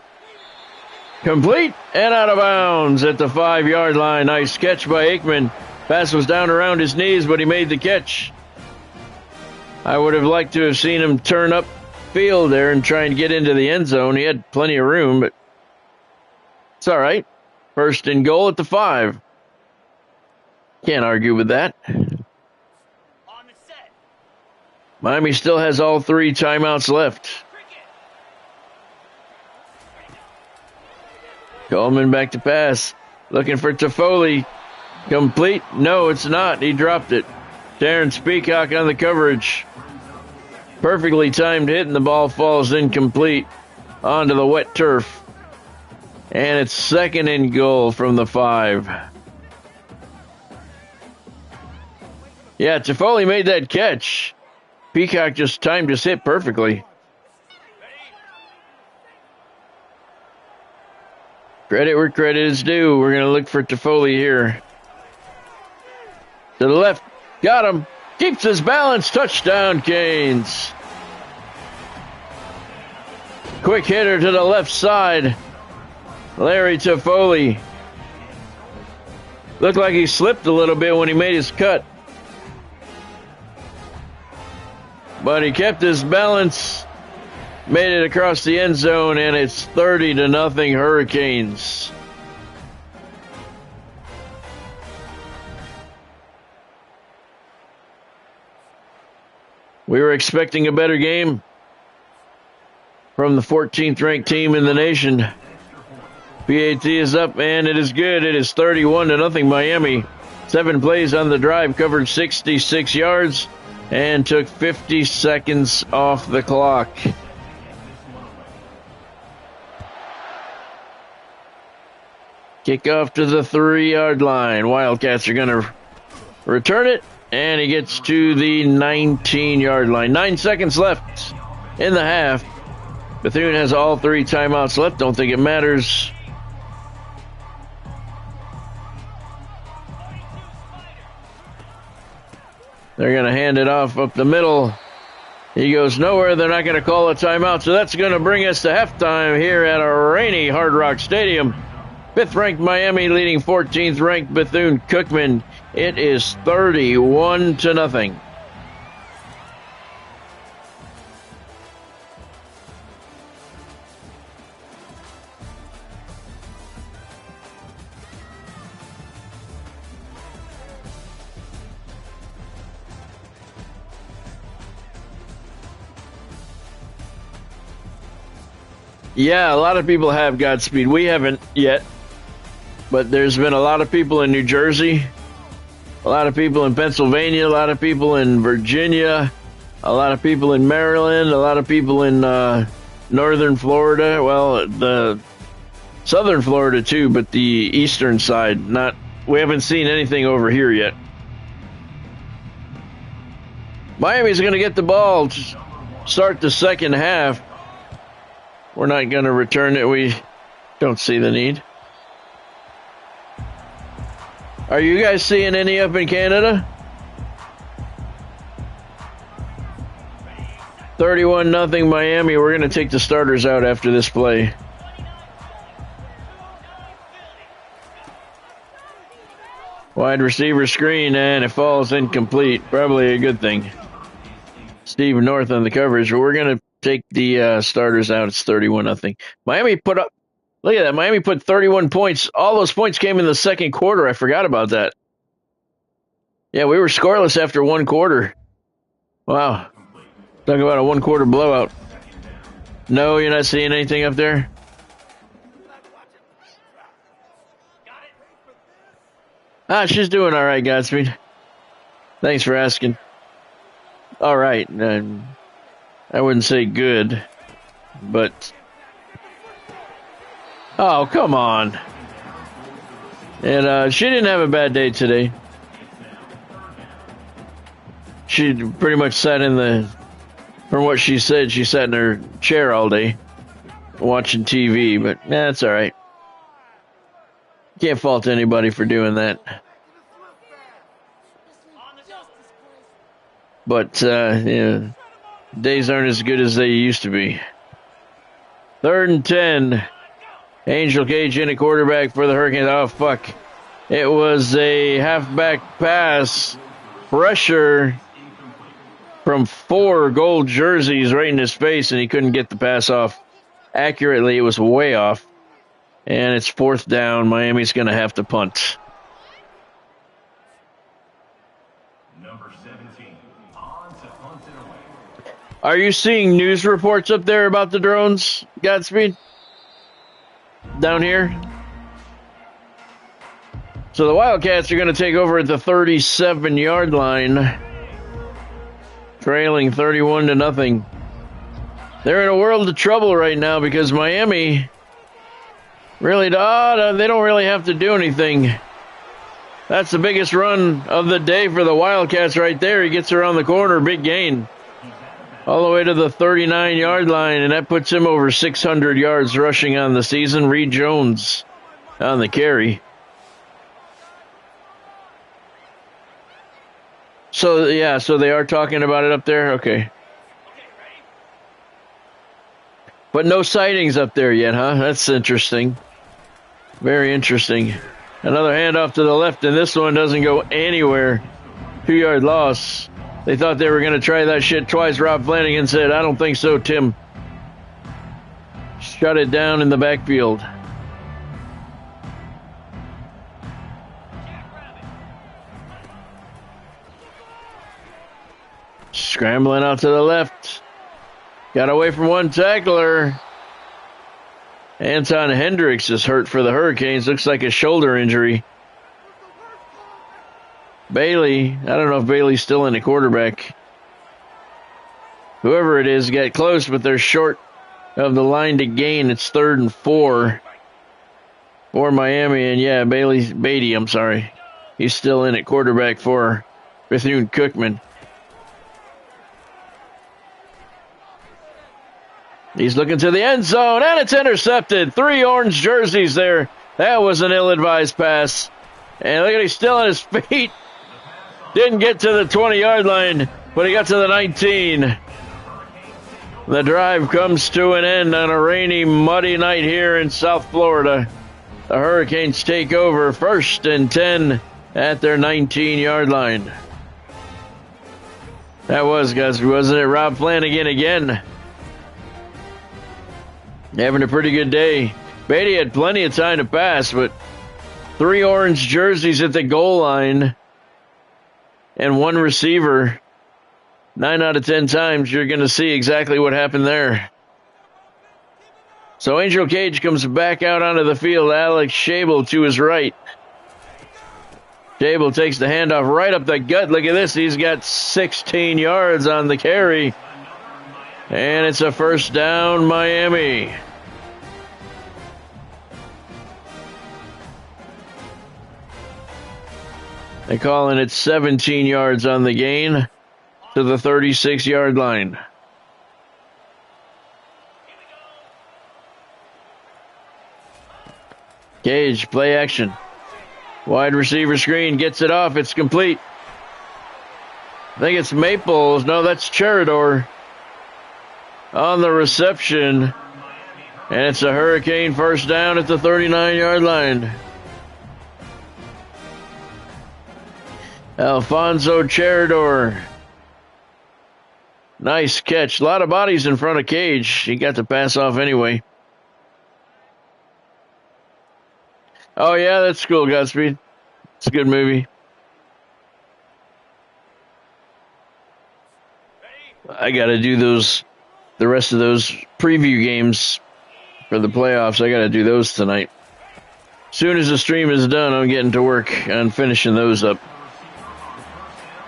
A: Complete and out of bounds at the 5-yard line. Nice catch by Aikman. Pass was down around his knees, but he made the catch. I would have liked to have seen him turn up field there and try and get into the end zone. He had plenty of room, but it's all right. 1st and goal at the 5. Can't argue with that. Miami still has all 3 timeouts left. Coleman back to pass. Looking for Toffoli. Complete? No, it's not. He dropped it. Terrence Peacock on the coverage. Perfectly timed hit, and the ball falls incomplete onto the wet turf. And it's 2nd and goal from the 5. Yeah, Toffoli made that catch. Peacock just timed his hit perfectly. Credit where credit is due. We're going to look for Toffoli here. To the left. Got him. Keeps his balance. Touchdown, Canes. Quick hitter to the left side. Larry Toffoli. Looked like he slipped a little bit when he made his cut. But he kept his balance. Made it across the end zone, and it's 30-0 Hurricanes. We were expecting a better game from the 14th ranked team in the nation. PAT is up, and it is good. It is 31-0 Miami. 7 plays on the drive, covered 66 yards, and took 50 seconds off the clock. Kickoff to the 3-yard line. Wildcats are going to return it, and he gets to the 19-yard line. 9 seconds left in the half. Bethune has all 3 timeouts left. Don't think it matters. They're going to hand it off up the middle. He goes nowhere. They're not going to call a timeout, so that's going to bring us to halftime here at a rainy Hard Rock Stadium. 5th-ranked Miami leading 14th-ranked Bethune-Cookman. It is 31-0. Yeah, a lot of people have Godspeed. We haven't yet. But there's been a lot of people in New Jersey, a lot of people in Pennsylvania, a lot of people in Virginia, a lot of people in Maryland, a lot of people in northern Florida. Well, the southern Florida too, but the eastern side. We haven't seen anything over here yet. Miami's going to get the ball to start the second half. We're not going to return it. We don't see the need. Are you guys seeing any up in Canada? 31-0 Miami. We're going to take the starters out after this play. Wide receiver screen, and it falls incomplete. Probably a good thing. Steve North on the coverage, but we're going to take the starters out. It's 31-0. Miami put up. Look at that. Miami put 31 points. All those points came in the second quarter. I forgot about that. Yeah, we were scoreless after 1 quarter. Wow. Talk about a 1-quarter blowout. No, you're not seeing anything up there? She's doing all right, Godspeed. Thanks for asking. All right. I wouldn't say good, but... Oh, come on. And she didn't have a bad day today. She pretty much sat from what she said, she sat in her chair all day watching TV, but that's all right. Can't fault anybody for doing that. But, yeah, days aren't as good as they used to be. 3rd and 10. Angel Cage in a quarterback for the Hurricanes. Oh, fuck. It was a halfback pass. Pressure from 4 gold jerseys right in his face, and he couldn't get the pass off accurately. It was way off. And it's 4th down. Miami's going to have to punt. Number 17. On to punt it away. Are you seeing news reports up there about the drones, Godspeed? Down here. So the Wildcats are going to take over at the 37-yard line. trailing 31-0. They're in a world of trouble right now because Miami really, they don't really have to do anything. That's the biggest run of the day for the Wildcats right there. He gets around the corner, big gain, all the way to the 39-yard line, and that puts him over 600 yards rushing on the season. Reed Jones on the carry. So they are talking about it up there? Okay. But no sightings up there yet, huh? That's interesting. Very interesting. Another handoff to the left, and this one doesn't go anywhere. 2-yard loss. They thought they were going to try that shit twice. Rob Flanagan said, I don't think so, Tim. Shut it down in the backfield. Scrambling out to the left. Got away from one tackler. Anton Hendricks is hurt for the Hurricanes. Looks like a shoulder injury. Bailey, I don't know if Bailey's still in the quarterback. Whoever it is got close, but they're short of the line to gain. It's 3rd and 4 for Miami. And yeah, Beatty, I'm sorry. He's still in at quarterback for Bethune-Cookman. He's looking to the end zone, and it's intercepted. 3 orange jerseys there. That was an ill-advised pass. And look at, he's still on his feet. Didn't get to the 20-yard line, but he got to the 19. The drive comes to an end on a rainy, muddy night here in South Florida. The Hurricanes take over 1st and 10 at their 19-yard line. That was, guys, wasn't it Rob Flanagan again? Having a pretty good day. Beatty had plenty of time to pass, but 3 orange jerseys at the goal line and 1 receiver. 9 out of 10 times you're going to see exactly what happened there. So Angel Cage comes back out onto the field. Alex Schabel to his right. Schabel takes the handoff right up the gut. Look at this. He's got 16 yards on the carry. And it's a 1st down, Miami. They're calling it 17 yards on the gain to the 36-yard line. Cage, play action. Wide receiver screen, gets it off. It's complete. I think it's Maples. No, that's Cheridor on the reception. And it's a Hurricane 1st down at the 39-yard line. Alfonso Cheridor. Nice catch. A lot of bodies in front of Cage. He got the pass off anyway. Oh, yeah, that's cool, Godspeed. It's a good movie. I got to do the rest of those preview games for the playoffs. I got to do those tonight. As soon as the stream is done, I'm getting to work on finishing those up,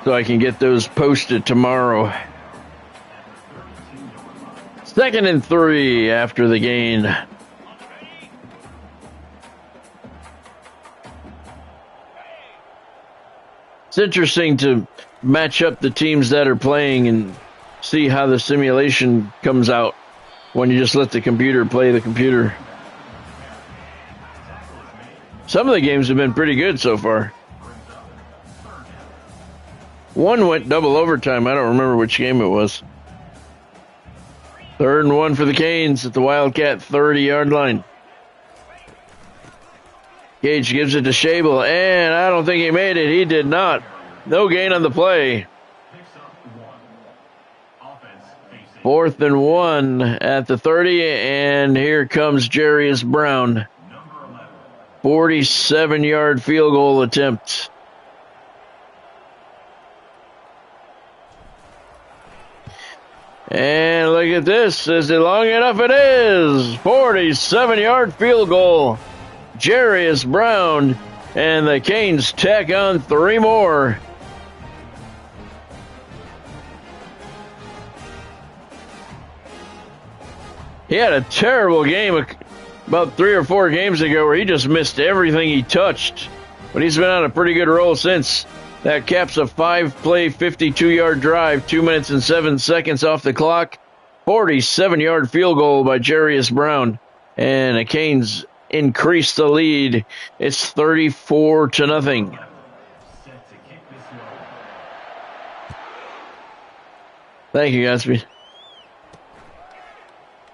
A: so I can get those posted tomorrow. 2nd and 3 after the gain. It's interesting to match up the teams that are playing and see how the simulation comes out when you just let the computer play the computer. Some of the games have been pretty good so far. One went double overtime. I don't remember which game it was. 3rd and 1 for the Canes at the Wildcat 30-yard line. Gage gives it to Schabel, and I don't think he made it. He did not. No gain on the play. 4th and 1 at the 30, and here comes Jarius Brown. 47-yard field goal attempt. And look at this. Is it long enough? It is. 47-yard field goal. Jarius Brown, and the Canes tack on 3 more. He had a terrible game about 3 or 4 games ago where he just missed everything he touched. But he's been on a pretty good roll since. That caps a 5-play, 52-yard drive, 2 minutes and 7 seconds off the clock. 47-yard field goal by Jarius Brown. And the Canes increase the lead. It's 34-0. Thank you, Godspeed.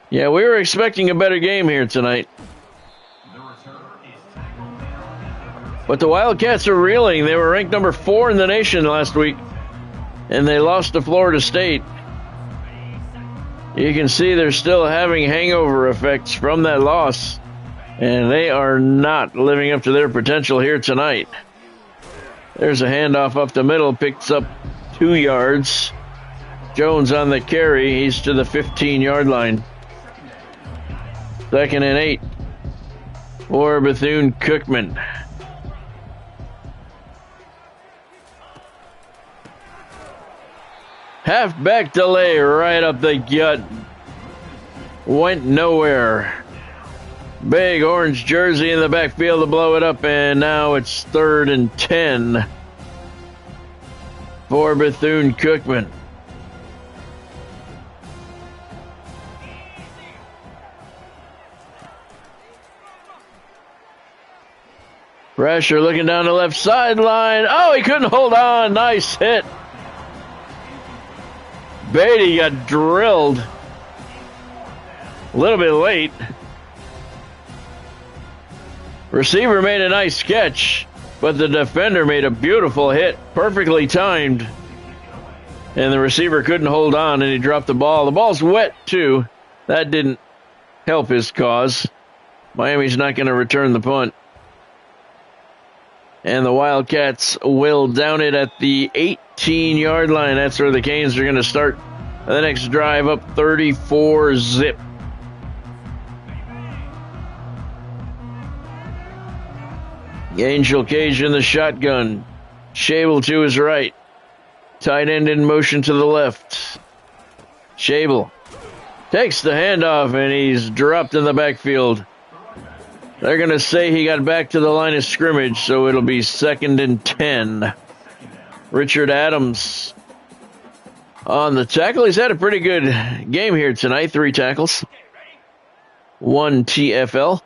A: Yeah, we were expecting a better game here tonight. But the Wildcats are reeling. They were ranked number 4 in the nation last week, and they lost to Florida State. You can see they're still having hangover effects from that loss, and they are not living up to their potential here tonight. There's a handoff up the middle, picks up 2 yards. Jones on the carry. He's to the 15-yard line. 2nd and 8 for Bethune-Cookman. Halfback delay right up the gut. Went nowhere. Big orange jersey in the backfield to blow it up, and now it's 3rd and 10 for Bethune-Cookman. Pressure looking down the left sideline. Oh, he couldn't hold on. Nice hit. Beatty got drilled. A little bit late. Receiver made a nice catch, but the defender made a beautiful hit, perfectly timed. And the receiver couldn't hold on, and he dropped the ball. The ball's wet, too. That didn't help his cause. Miami's not going to return the punt. And the Wildcats will down it at the 18-yard line. That's where the Canes are going to start the next drive, up 34-0. Angel Cage in the shotgun. Shable to his right. Tight end in motion to the left. Shable takes the handoff, and he's dropped in the backfield. They're going to say he got back to the line of scrimmage, so it'll be 2nd and 10. Richard Adams on the tackle. He's had a pretty good game here tonight. 3 tackles. 1 TFL.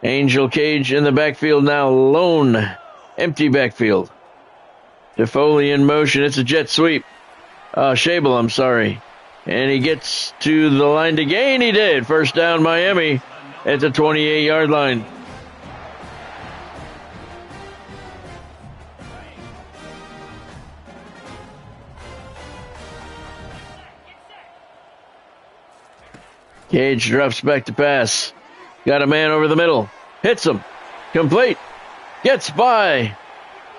A: Angel Cage in the backfield now. Lone. Empty backfield. DeFoley in motion. It's a jet sweep. Shable, I'm sorry. And he gets to the line to gain. He did. First down, Miami. At the 28-yard line. Cage drops back to pass. Got a man over the middle. Hits him. Complete. Gets by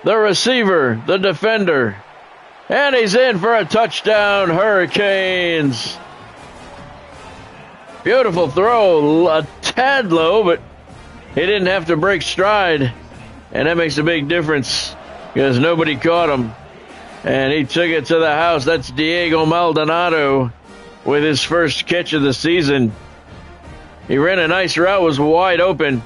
A: the receiver, the defender. And he's in for a touchdown, Hurricanes. Beautiful throw, a tad low, but he didn't have to break stride. And that makes a big difference because nobody caught him. And he took it to the house. That's Diego Maldonado with his first catch of the season. He ran a nice route, was wide open.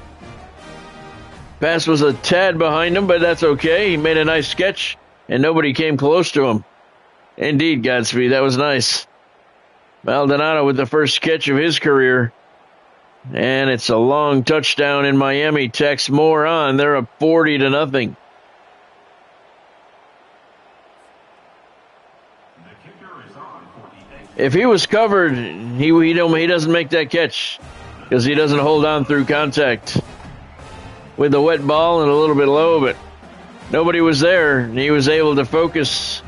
A: Pass was a tad behind him, but that's okay. He made a nice catch, and nobody came close to him. Indeed, Godspeed, that was nice. Maldonado with the first catch of his career. And it's a long touchdown, and Miami tacks more on. They're up 40-0. If he was covered, he doesn't make that catch because he doesn't hold on through contact with the wet ball and a little bit low, but nobody was there, and he was able to focus,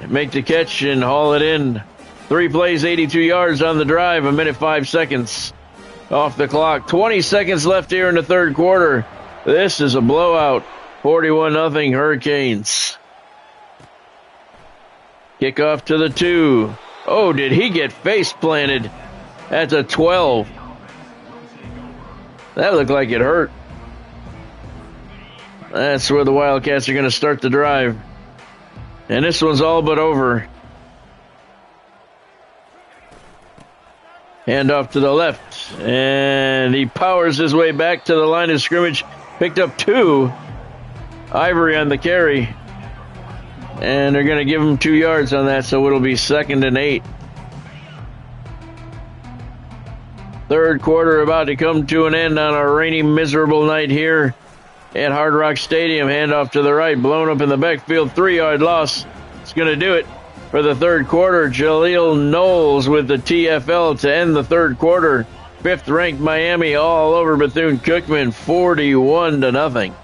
A: make the catch, and haul it in. 3 plays, 82 yards on the drive, 1 minute 5 seconds off the clock. 20 seconds left here in the third quarter. This is a blowout. 41-0 Hurricanes. Kickoff to the 2. Oh, did he get face planted at the 12? That looked like it hurt. That's where the Wildcats are going to start the drive. And this one's all but over. Handoff to the left, and he powers his way back to the line of scrimmage. Picked up 2. Ivory on the carry. And they're going to give him 2 yards on that, so it'll be 2nd and 8. Third quarter about to come to an end on a rainy, miserable night here at Hard Rock Stadium. Handoff to the right, blown up in the backfield, 3-yard loss. It's going to do it for the third quarter. Jaleel Knowles with the TFL to end the third quarter. 5th-ranked Miami all over Bethune-Cookman, 41-0.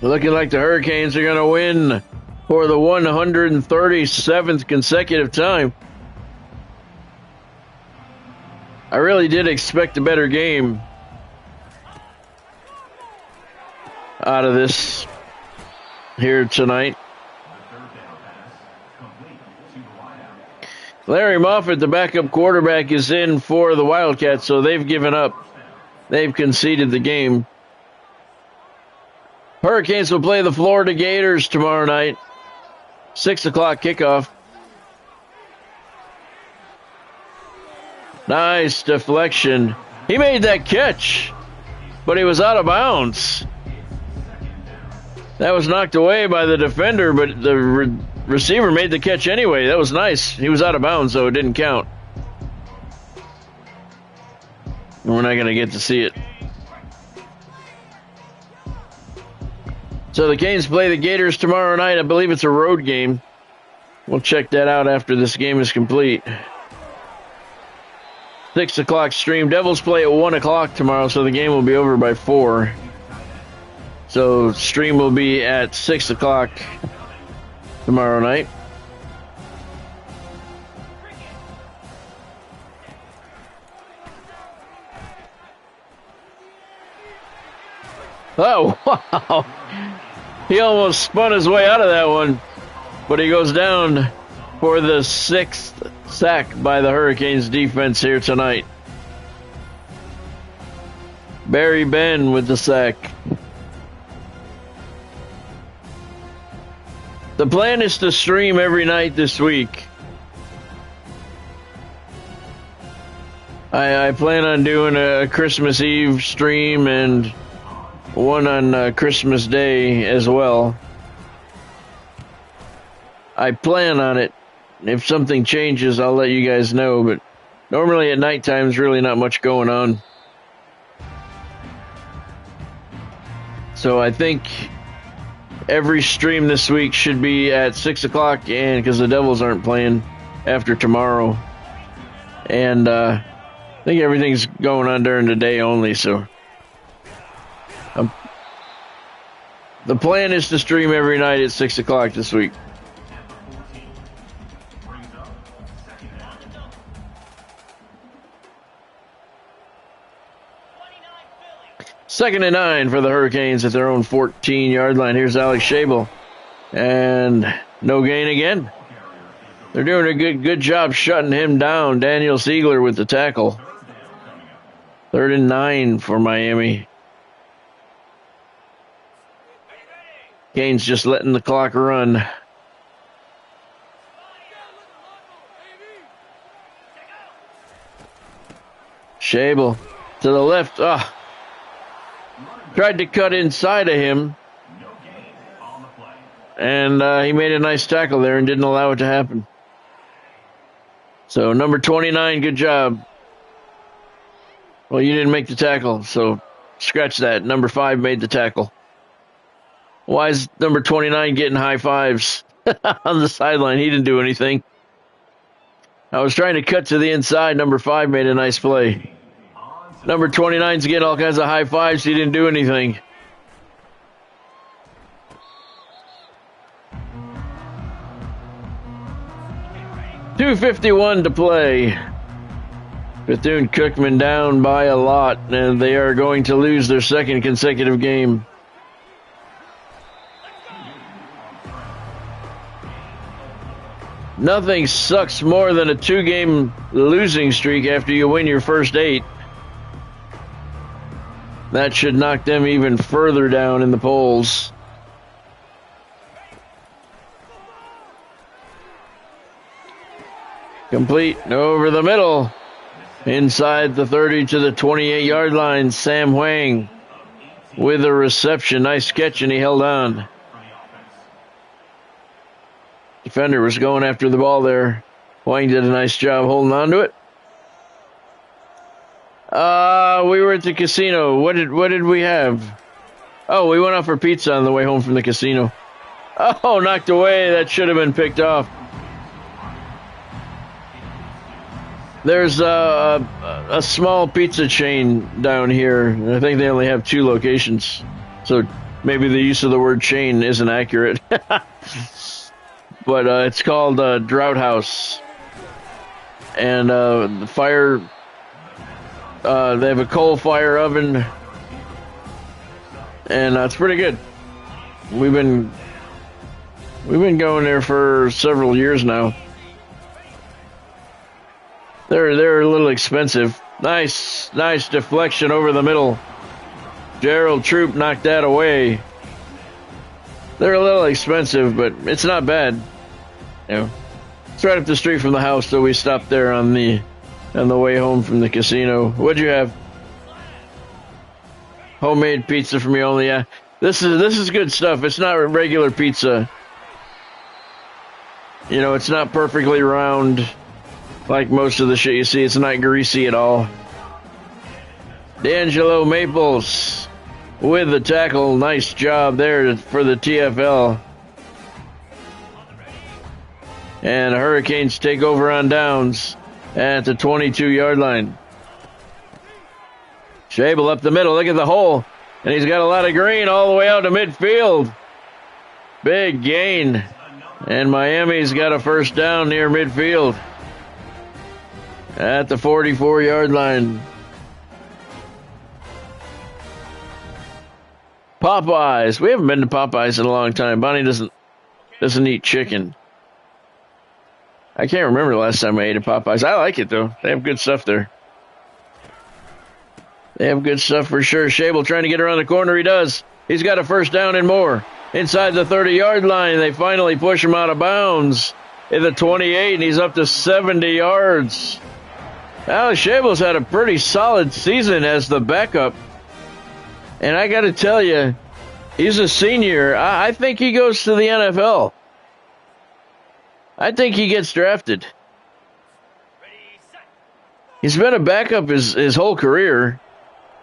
A: Looking like the Hurricanes are going to win for the 137th consecutive time. I really did expect a better game out of this here tonight. Larry Moffitt, the backup quarterback, is in for the Wildcats, so they've given up. They've conceded the game. Hurricanes will play the Florida Gators tomorrow night. 6 o'clock kickoff. Nice deflection. He made that catch, but he was out of bounds. That was knocked away by the defender, but the receiver made the catch anyway. That was nice. He was out of bounds, so it didn't count. We're not going to get to see it. So the Canes play the Gators tomorrow night. I believe it's a road game. We'll check that out after this game is complete. 6 o'clock stream. Devils play at 1 o'clock tomorrow, so the game will be over by 4. So stream will be at 6 o'clock tomorrow night. Oh, wow. He almost spun his way out of that one, but he goes down for the 6th sack by the Hurricanes defense here tonight. Barry Ben with the sack. The plan is to stream every night this week. I plan on doing a Christmas Eve stream and one on Christmas Day as well. I plan on it. If something changes, I'll let you guys know, but normally at nighttime there's really not much going on. So I think every stream this week should be at 6 o'clock, and because the Devils aren't playing after tomorrow. And I think everything's going on during the day only, so the plan is to stream every night at 6 o'clock this week. Second and 9 for the Hurricanes at their own 14-yard line. Here's Alex Schabel. And no gain again. They're doing a good job shutting him down. Daniel Siegler with the tackle. 3rd and 9 for Miami. Canes just letting the clock run. Schabel to the left. Tried to cut inside of him. And he made a nice tackle there and didn't allow it to happen. So number 29, good job. Well, you didn't make the tackle, so scratch that. Number 5 made the tackle. Why is number 29 getting high fives on the sideline? He didn't do anything. I was trying to cut to the inside. Number 5 made a nice play. Number 29's getting all kinds of high fives. He didn't do anything. .251 to play. Bethune-Cookman down by a lot, and they are going to lose their 2nd consecutive game. Nothing sucks more than a 2-game losing streak after you win your first 8. That should knock them even further down in the polls. Complete over the middle. Inside the 30 to the 28-yard line. Sam Huang with a reception. Nice catch, and he held on. Defender was going after the ball there. Huang did a nice job holding on to it. We were at the casino. What did we have? Oh, we went out for pizza on the way home from the casino. Oh, knocked away. That should have been picked off. There's a small pizza chain down here. I think they only have 2 locations. So maybe the use of the word chain isn't accurate. But it's called Drought House. And the fire... they have a coal fire oven, and it's pretty good. We've been going there for several years now. They're a little expensive. Nice deflection over the middle. Gerald Troop knocked that away. They're a little expensive, but it's not bad. You know, it's right up the street from the house, so we stopped there on the way home from the casino. What'd you have? Homemade pizza for me only. Yeah, this is good stuff. It's not regular pizza. You know, it's not perfectly round like most of the shit you see. It's not greasy at all. D'Angelo Maples with the tackle. Nice job there for the TFL. And the Hurricanes take over on downs at the 22-yard line. Schabel up the middle. Look at the hole. And he's got a lot of green all the way out to midfield. Big gain. And Miami's got a first down near midfield at the 44-yard line. Popeyes. We haven't been to Popeyes in a long time. Bonnie doesn't eat chicken. I can't remember the last time I ate at Popeyes. I like it, though. They have good stuff there. They have good stuff for sure. Schabel trying to get around the corner. He does. He's got a first down and more. Inside the 30-yard line, they finally push him out of bounds at the 28, and he's up to 70 yards. Alex Schabel's had a pretty solid season as the backup. And I got to tell you, he's a senior. I think he goes to the NFL. I think he gets drafted. He's been a backup his whole career,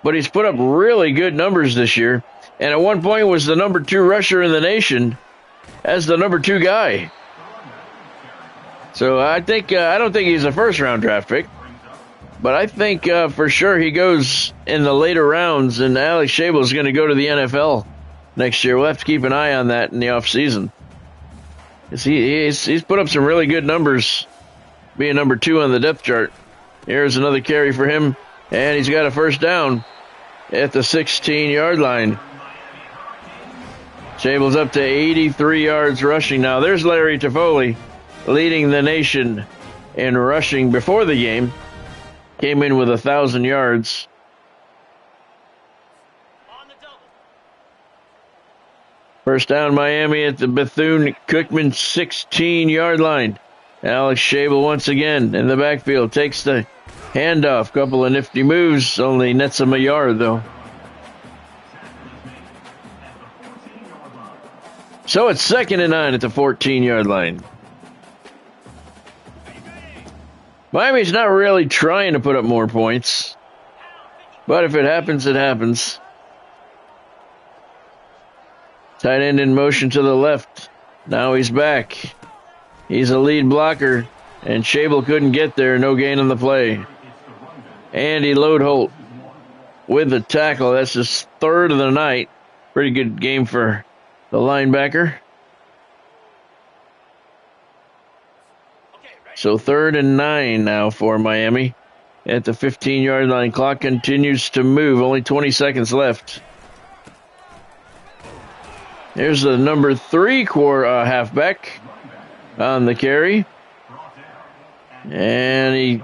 A: but he's put up really good numbers this year. And at one point was the number 2 rusher in the nation as the number 2 guy. So I don't think he's a first-round draft pick, but I think for sure he goes in the later rounds, and Alex Schabel is going to go to the NFL next year. We'll have to keep an eye on that in the offseason. He's put up some really good numbers, being number 2 on the depth chart. Here's another carry for him, and he's got a first down at the 16-yard line. Schabel's up to 83 yards rushing now. There's Larry Toffoli leading the nation in rushing before the game. Came in with 1,000 yards. First down, Miami at the Bethune-Cookman 16-yard line. Alex Schabel once again in the backfield. Takes the handoff. Couple of nifty moves. Only nets him a yard, though. So it's 2nd and 9 at the 14-yard line. Miami's not really trying to put up more points. But if it happens, it happens. Tight end in motion to the left. Now he's back. He's a lead blocker, and Schabel couldn't get there. No gain on the play. Andy Lodeholt with the tackle. That's his 3rd of the night. Pretty good game for the linebacker. So 3rd and 9 now for Miami at the 15-yard line. Clock continues to move. Only 20 seconds left. Here's the number 3 halfback on the carry. And he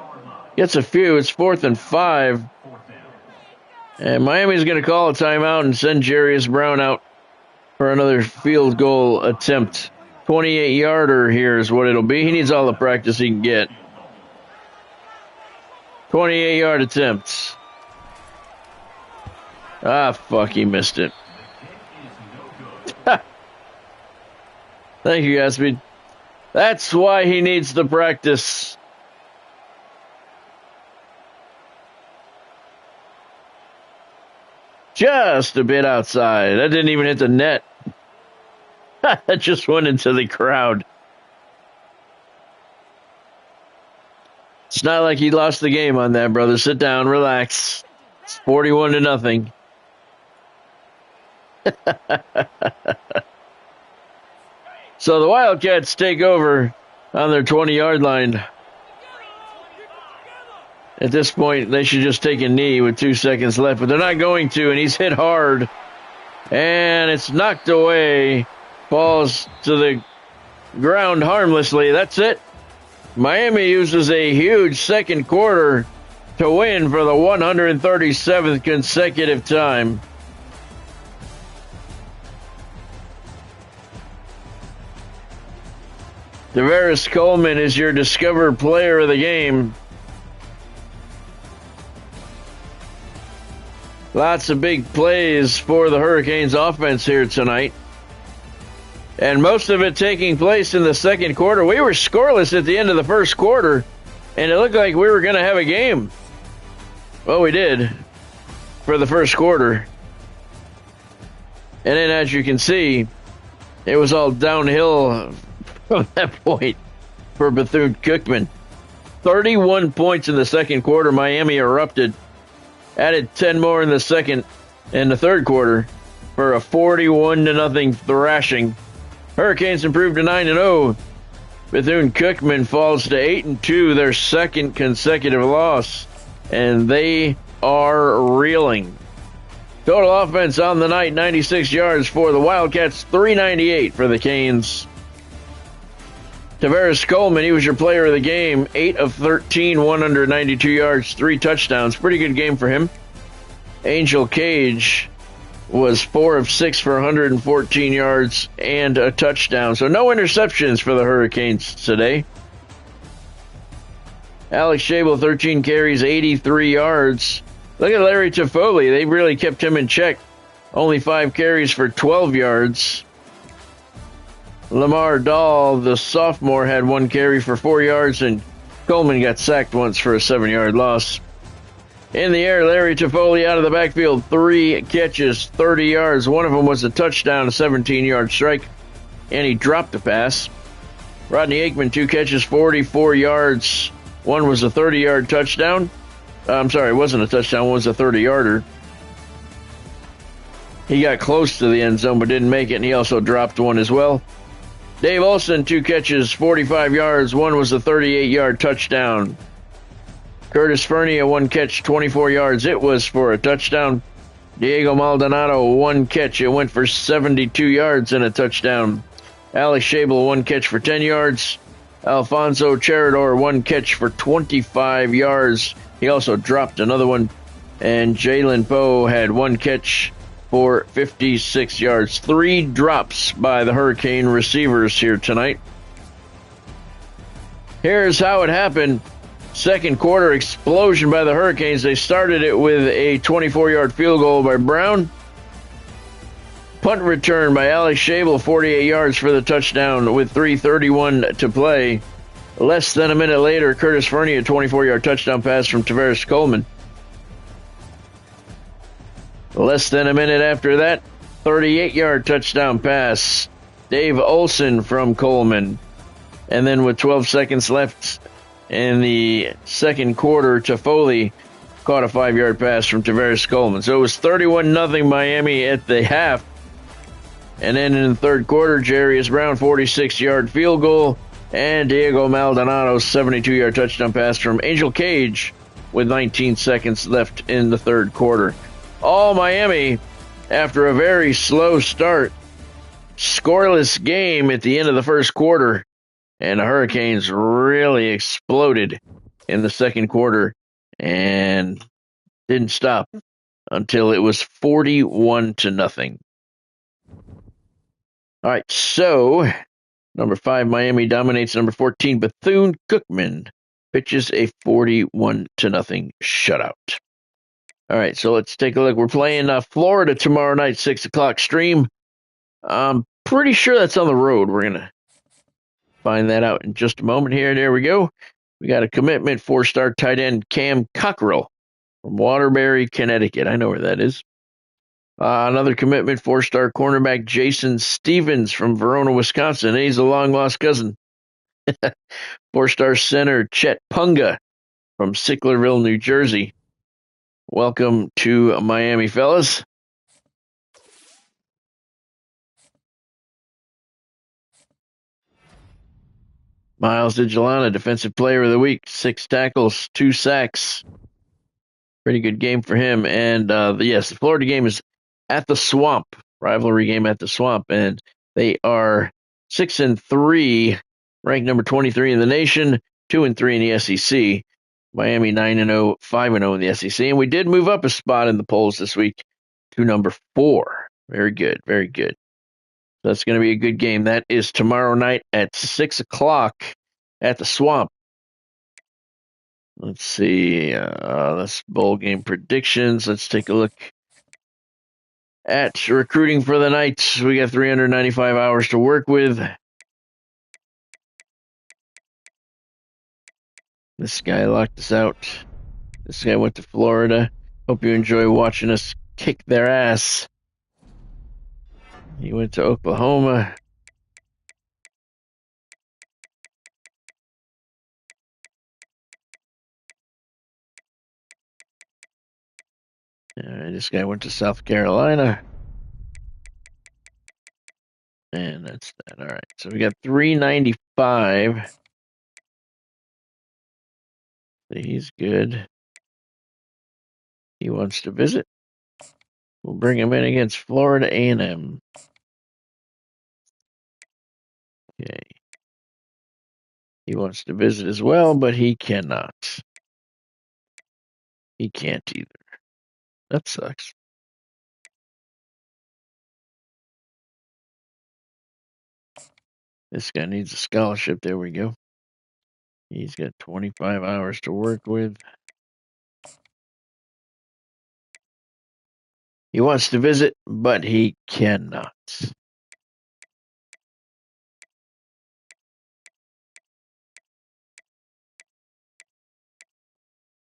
A: gets a few. It's 4th and 5. And Miami's going to call a timeout and send Jarius Brown out for another field goal attempt. 28-yarder here is what it'll be. He needs all the practice he can get. 28-yard attempts. Ah, fuck, he missed it. Thank you, Gatsby. That's why he needs the practice. Just a bit outside. That didn't even hit the net. That just went into the crowd. It's not like he lost the game on that, brother. Sit down, relax. It's 41-0. So the Wildcats take over on their 20-yard line. At this point, they should just take a knee with 2 seconds left, but they're not going to, and he's hit hard. And it's knocked away. Falls to the ground harmlessly. That's it. Miami uses a huge second quarter to win for the 137th consecutive time. Tavares Coleman is your Discover Player of the Game. Lots of big plays for the Hurricanes offense here tonight. And most of it taking place in the second quarter. We were scoreless at the end of the first quarter, and it looked like we were going to have a game. Well, we did for the first quarter. And then, as you can see, it was all downhill from that point for Bethune-Cookman. 31 points in the second quarter. Miami erupted. Added 10 more in the third quarter for a 41-0 thrashing. Hurricanes improved to 9-0. Bethune-Cookman falls to 8-2, their second consecutive loss, and they are reeling. Total offense on the night, 96 yards for the Wildcats, 398 for the Canes. Tavares Coleman, he was your player of the game. 8 of 13, 192 yards, 3 touchdowns. Pretty good game for him. Angel Cage was 4 of 6 for 114 yards and a touchdown. So no interceptions for the Hurricanes today. Alex Schabel, 13 carries, 83 yards. Look at Larry Toffoli. They really kept him in check. Only 5 carries for 12 yards. Lamar Dahl, the sophomore, had 1 carry for 4 yards, and Coleman got sacked once for a 7-yard loss. In the air, Larry Toffoli out of the backfield, 3 catches, 30 yards. One of them was a touchdown, a 17-yard strike, and he dropped the pass. Rodney Aikman, 2 catches, 44 yards. One was a 30-yard touchdown. I'm sorry, it wasn't a touchdown, one was a 30-yarder. He got close to the end zone but didn't make it, and he also dropped one as well. Dave Olson, 2 catches, 45 yards. One was a 38-yard touchdown. Curtis Fernie, a 1 catch, 24 yards. It was for a touchdown. Diego Maldonado, 1 catch. It went for 72 yards and a touchdown. Alex Schabel, 1 catch for 10 yards. Alfonso Cherador, 1 catch for 25 yards. He also dropped another one. And Jalen Poe had 1 catch for 56 yards. 3 drops by the Hurricane receivers here tonight. Here's how it happened. Second quarter explosion by the Hurricanes. They started it with a 24-yard field goal by Brown. Punt return by Alex Schabel, 48 yards for the touchdown with 3:31 to play. Less than a minute later, Curtis Fernie, a 24-yard touchdown pass from Tavares Coleman. Less than a minute after that, 38-yard touchdown pass. Dave Olson from Coleman. And then with 12 seconds left in the second quarter, Toffoli caught a 5-yard pass from Tavares Coleman. So it was 31-0 Miami at the half. And then in the third quarter, Jarius Brown, 46-yard field goal. And Diego Maldonado's 72-yard touchdown pass from Angel Cage with 19 seconds left in the third quarter. All Miami, after a very slow start, scoreless game at the end of the first quarter. and the Hurricanes really exploded in the second quarter and didn't stop until it was 41-0. All right, so number 5, Miami dominates. Number 14, Bethune-Cookman pitches a 41-0 shutout. All right, so let's take a look. We're playing Florida tomorrow night, 6 o'clock stream. I'm pretty sure that's on the road. We're going to find that out in just a moment here. There we go. We got a commitment, 4-star tight end Cam Cockrell from Waterbury, Connecticut. I know where that is. Another commitment, 4-star cornerback Jason Stevens from Verona, Wisconsin. He's a long-lost cousin. 4-star center Chet Punga from Sicklerville, New Jersey. Welcome to Miami, fellas. Miles DeGelana, Defensive Player of the Week, 6 tackles, 2 sacks. Pretty good game for him. And yes, the Florida game is at the Swamp, rivalry game at the Swamp, and they are 6-3, ranked number 23 in the nation, 2-3 in the SEC. Miami 9-0, 5-0 in the SEC, and we did move up a spot in the polls this week to number 4. Very good, very good. That's going to be a good game. That is tomorrow night at 6 o'clock at the Swamp. Let's see. That's bowl game predictions. Let's take a look at recruiting for the Knights. We got 395 hours to work with. This guy locked us out. This guy went to Florida. Hope you enjoy watching us kick their ass. He went to Oklahoma. This guy went to South Carolina. And that's that. All right. So we got 395. He's good. He wants to visit. We'll bring him in against Florida A&M. Okay. He wants to visit as well, but he cannot. He can't either. That sucks. This guy needs a scholarship. There we go. He's got 25 hours to work with. He wants to visit, but he cannot.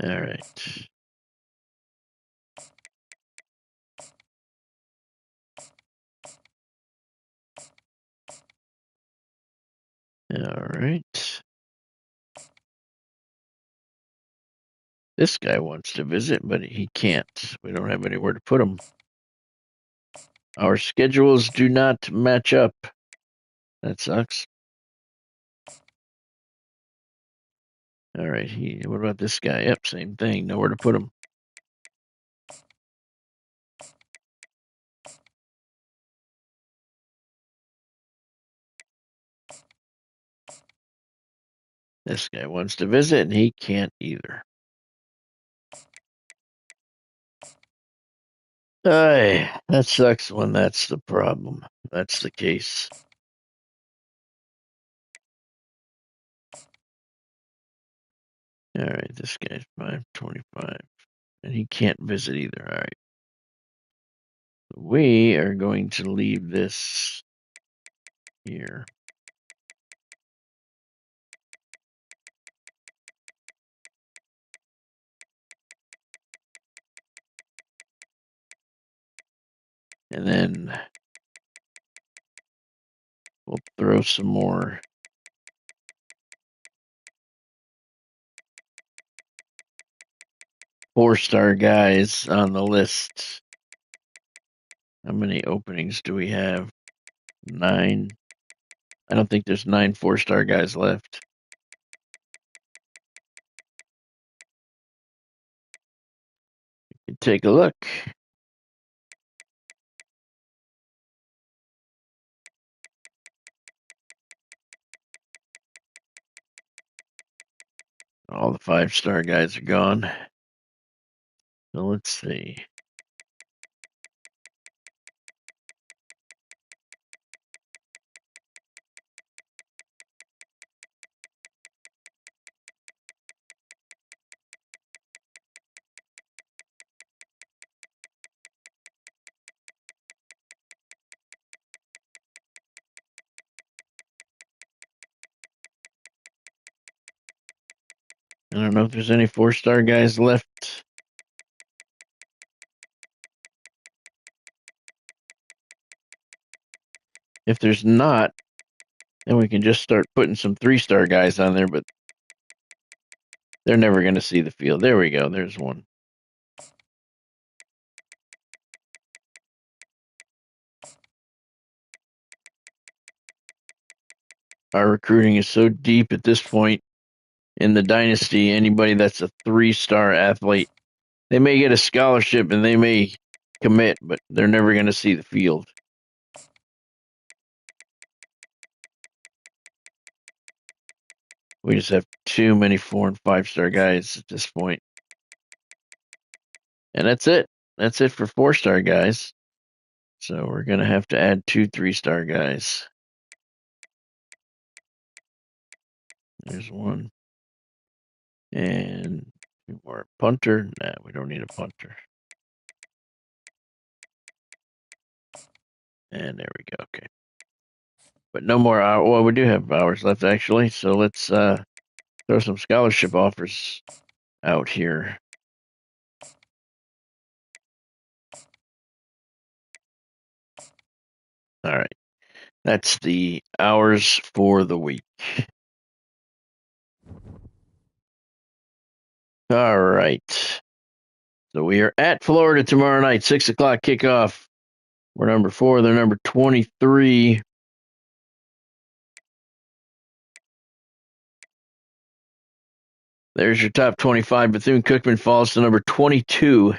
A: All right. All right. This guy wants to visit, but he can't. We don't have anywhere to put him. Our schedules do not match up. That sucks. All right. What about this guy? Yep, same thing. Nowhere to put him. This guy wants to visit, and he can't either. That sucks when that's the problem. That's the case. All right, this guy's 525, and he can't visit either. All right. We are going to leave this here. And then we'll throw some more four-star guys on the list. How many openings do we have? 9. I don't think there's 9 four-star guys left. Take a look. All the 5-star guys are gone. So let's see. I don't know if there's any 4-star guys left. If there's not, then we can just start putting some 3-star guys on there, but they're never going to see the field. There we go. There's one. Our recruiting is so deep at this point in the Dynasty. Anybody that's a 3-star athlete, they may get a scholarship and they may commit, but they're never going to see the field. We just have too many 4- and 5-star guys at this point. And that's it. That's it for 4-star guys. So we're going to have to add 2 3-star guys. There's one. And 2 more. Punter. Nah, we don't need a punter. And there we go. Okay. But no more hours. Well, we do have hours left, actually. So let's throw some scholarship offers out here. All right. That's the hours for the week. All right. So we are at Florida tomorrow night, 6:00 kickoff. We're number 4. They're number 23. There's your top 25. Bethune-Cookman falls to number 22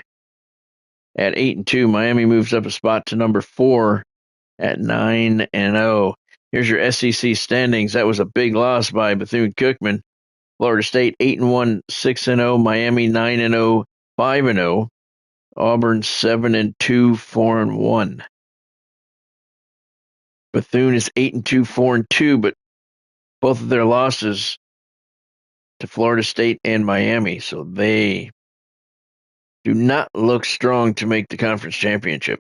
A: at 8-2. Miami moves up a spot to number 4 at 9-0. Here's your SEC standings. That was a big loss by Bethune-Cookman. Florida State 8-1, 6-0. Miami 9-0, 5-0. Auburn 7-2, 4-1. Bethune is 8-2, 4-2, but both of their losses to Florida State and Miami, so they do not look strong to make the conference championship.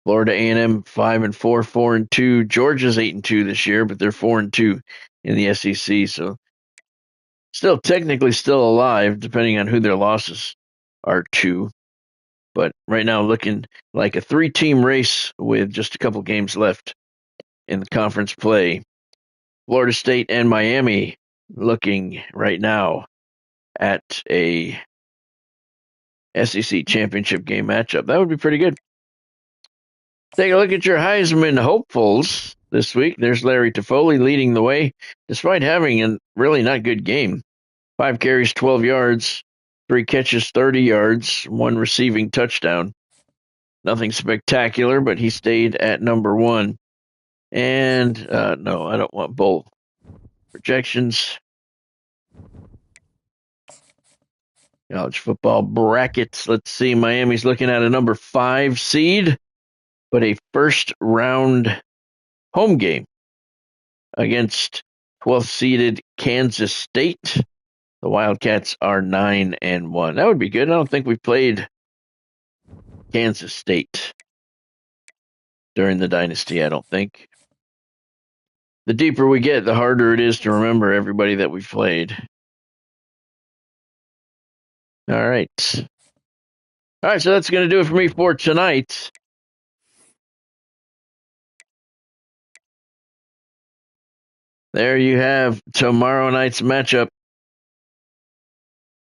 A: Florida A&M 5-4, 4-2. Georgia's 8-2 this year, but they're 4-2 in the SEC, so still technically still alive, depending on who their losses are to. But right now, looking like a 3-team race with just a couple games left in the conference play. Florida State and Miami looking right now at a SEC championship game matchup. That would be pretty good. Take a look at your Heisman hopefuls this week. There's Larry Toffoli leading the way, despite having a really not good game. 5 carries, 12 yards, 3 catches, 30 yards, 1 receiving touchdown. Nothing spectacular, but he stayed at number 1. And no, I don't want bowl projections. College football brackets. Let's see. Miami's looking at a number 5 seed, but a first-round home game against 12th seeded Kansas State. The Wildcats are 9-1. That would be good. I don't think we've played Kansas State during the Dynasty, I don't think. The deeper we get, the harder it is to remember everybody that we've played. All right. All right, so that's going to do it for me for tonight. There you have tomorrow night's matchup.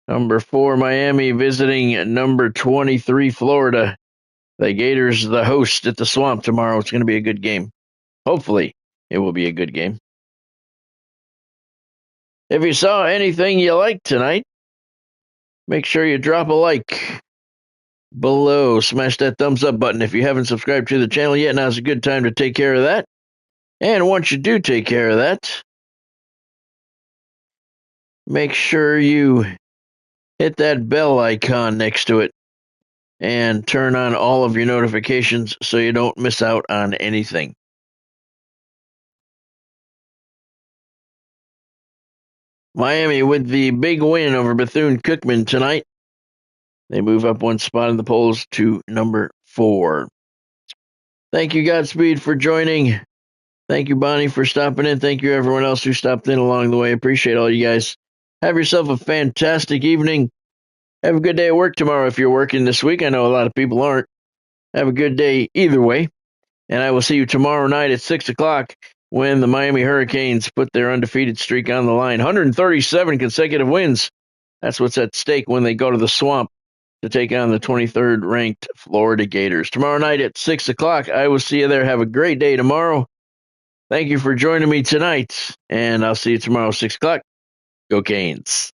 A: Number 4, Miami visiting number 23, Florida. The Gators, the host at the Swamp tomorrow. It's going to be a good game. Hopefully, it will be a good game. If you saw anything you liked tonight, make sure you drop a like below. Smash that thumbs up button. If you haven't subscribed to the channel yet, now's a good time to take care of that. And once you do take care of that, make sure you hit that bell icon next to it and turn on all of your notifications so you don't miss out on anything. Miami with the big win over Bethune-Cookman tonight. They move up one spot in the polls to number 4. Thank you, Godspeed, for joining. Thank you, Bonnie, for stopping in. Thank you, everyone else who stopped in along the way. Appreciate all you guys. Have yourself a fantastic evening. Have a good day at work tomorrow if you're working this week. I know a lot of people aren't. Have a good day either way. And I will see you tomorrow night at 6 o'clock when the Miami Hurricanes put their undefeated streak on the line. 137 consecutive wins. That's what's at stake when they go to the Swamp to take on the 23rd ranked Florida Gators. Tomorrow night at 6 o'clock, I will see you there. Have a great day tomorrow. Thank you for joining me tonight, and I'll see you tomorrow at 6 o'clock. Go Canes.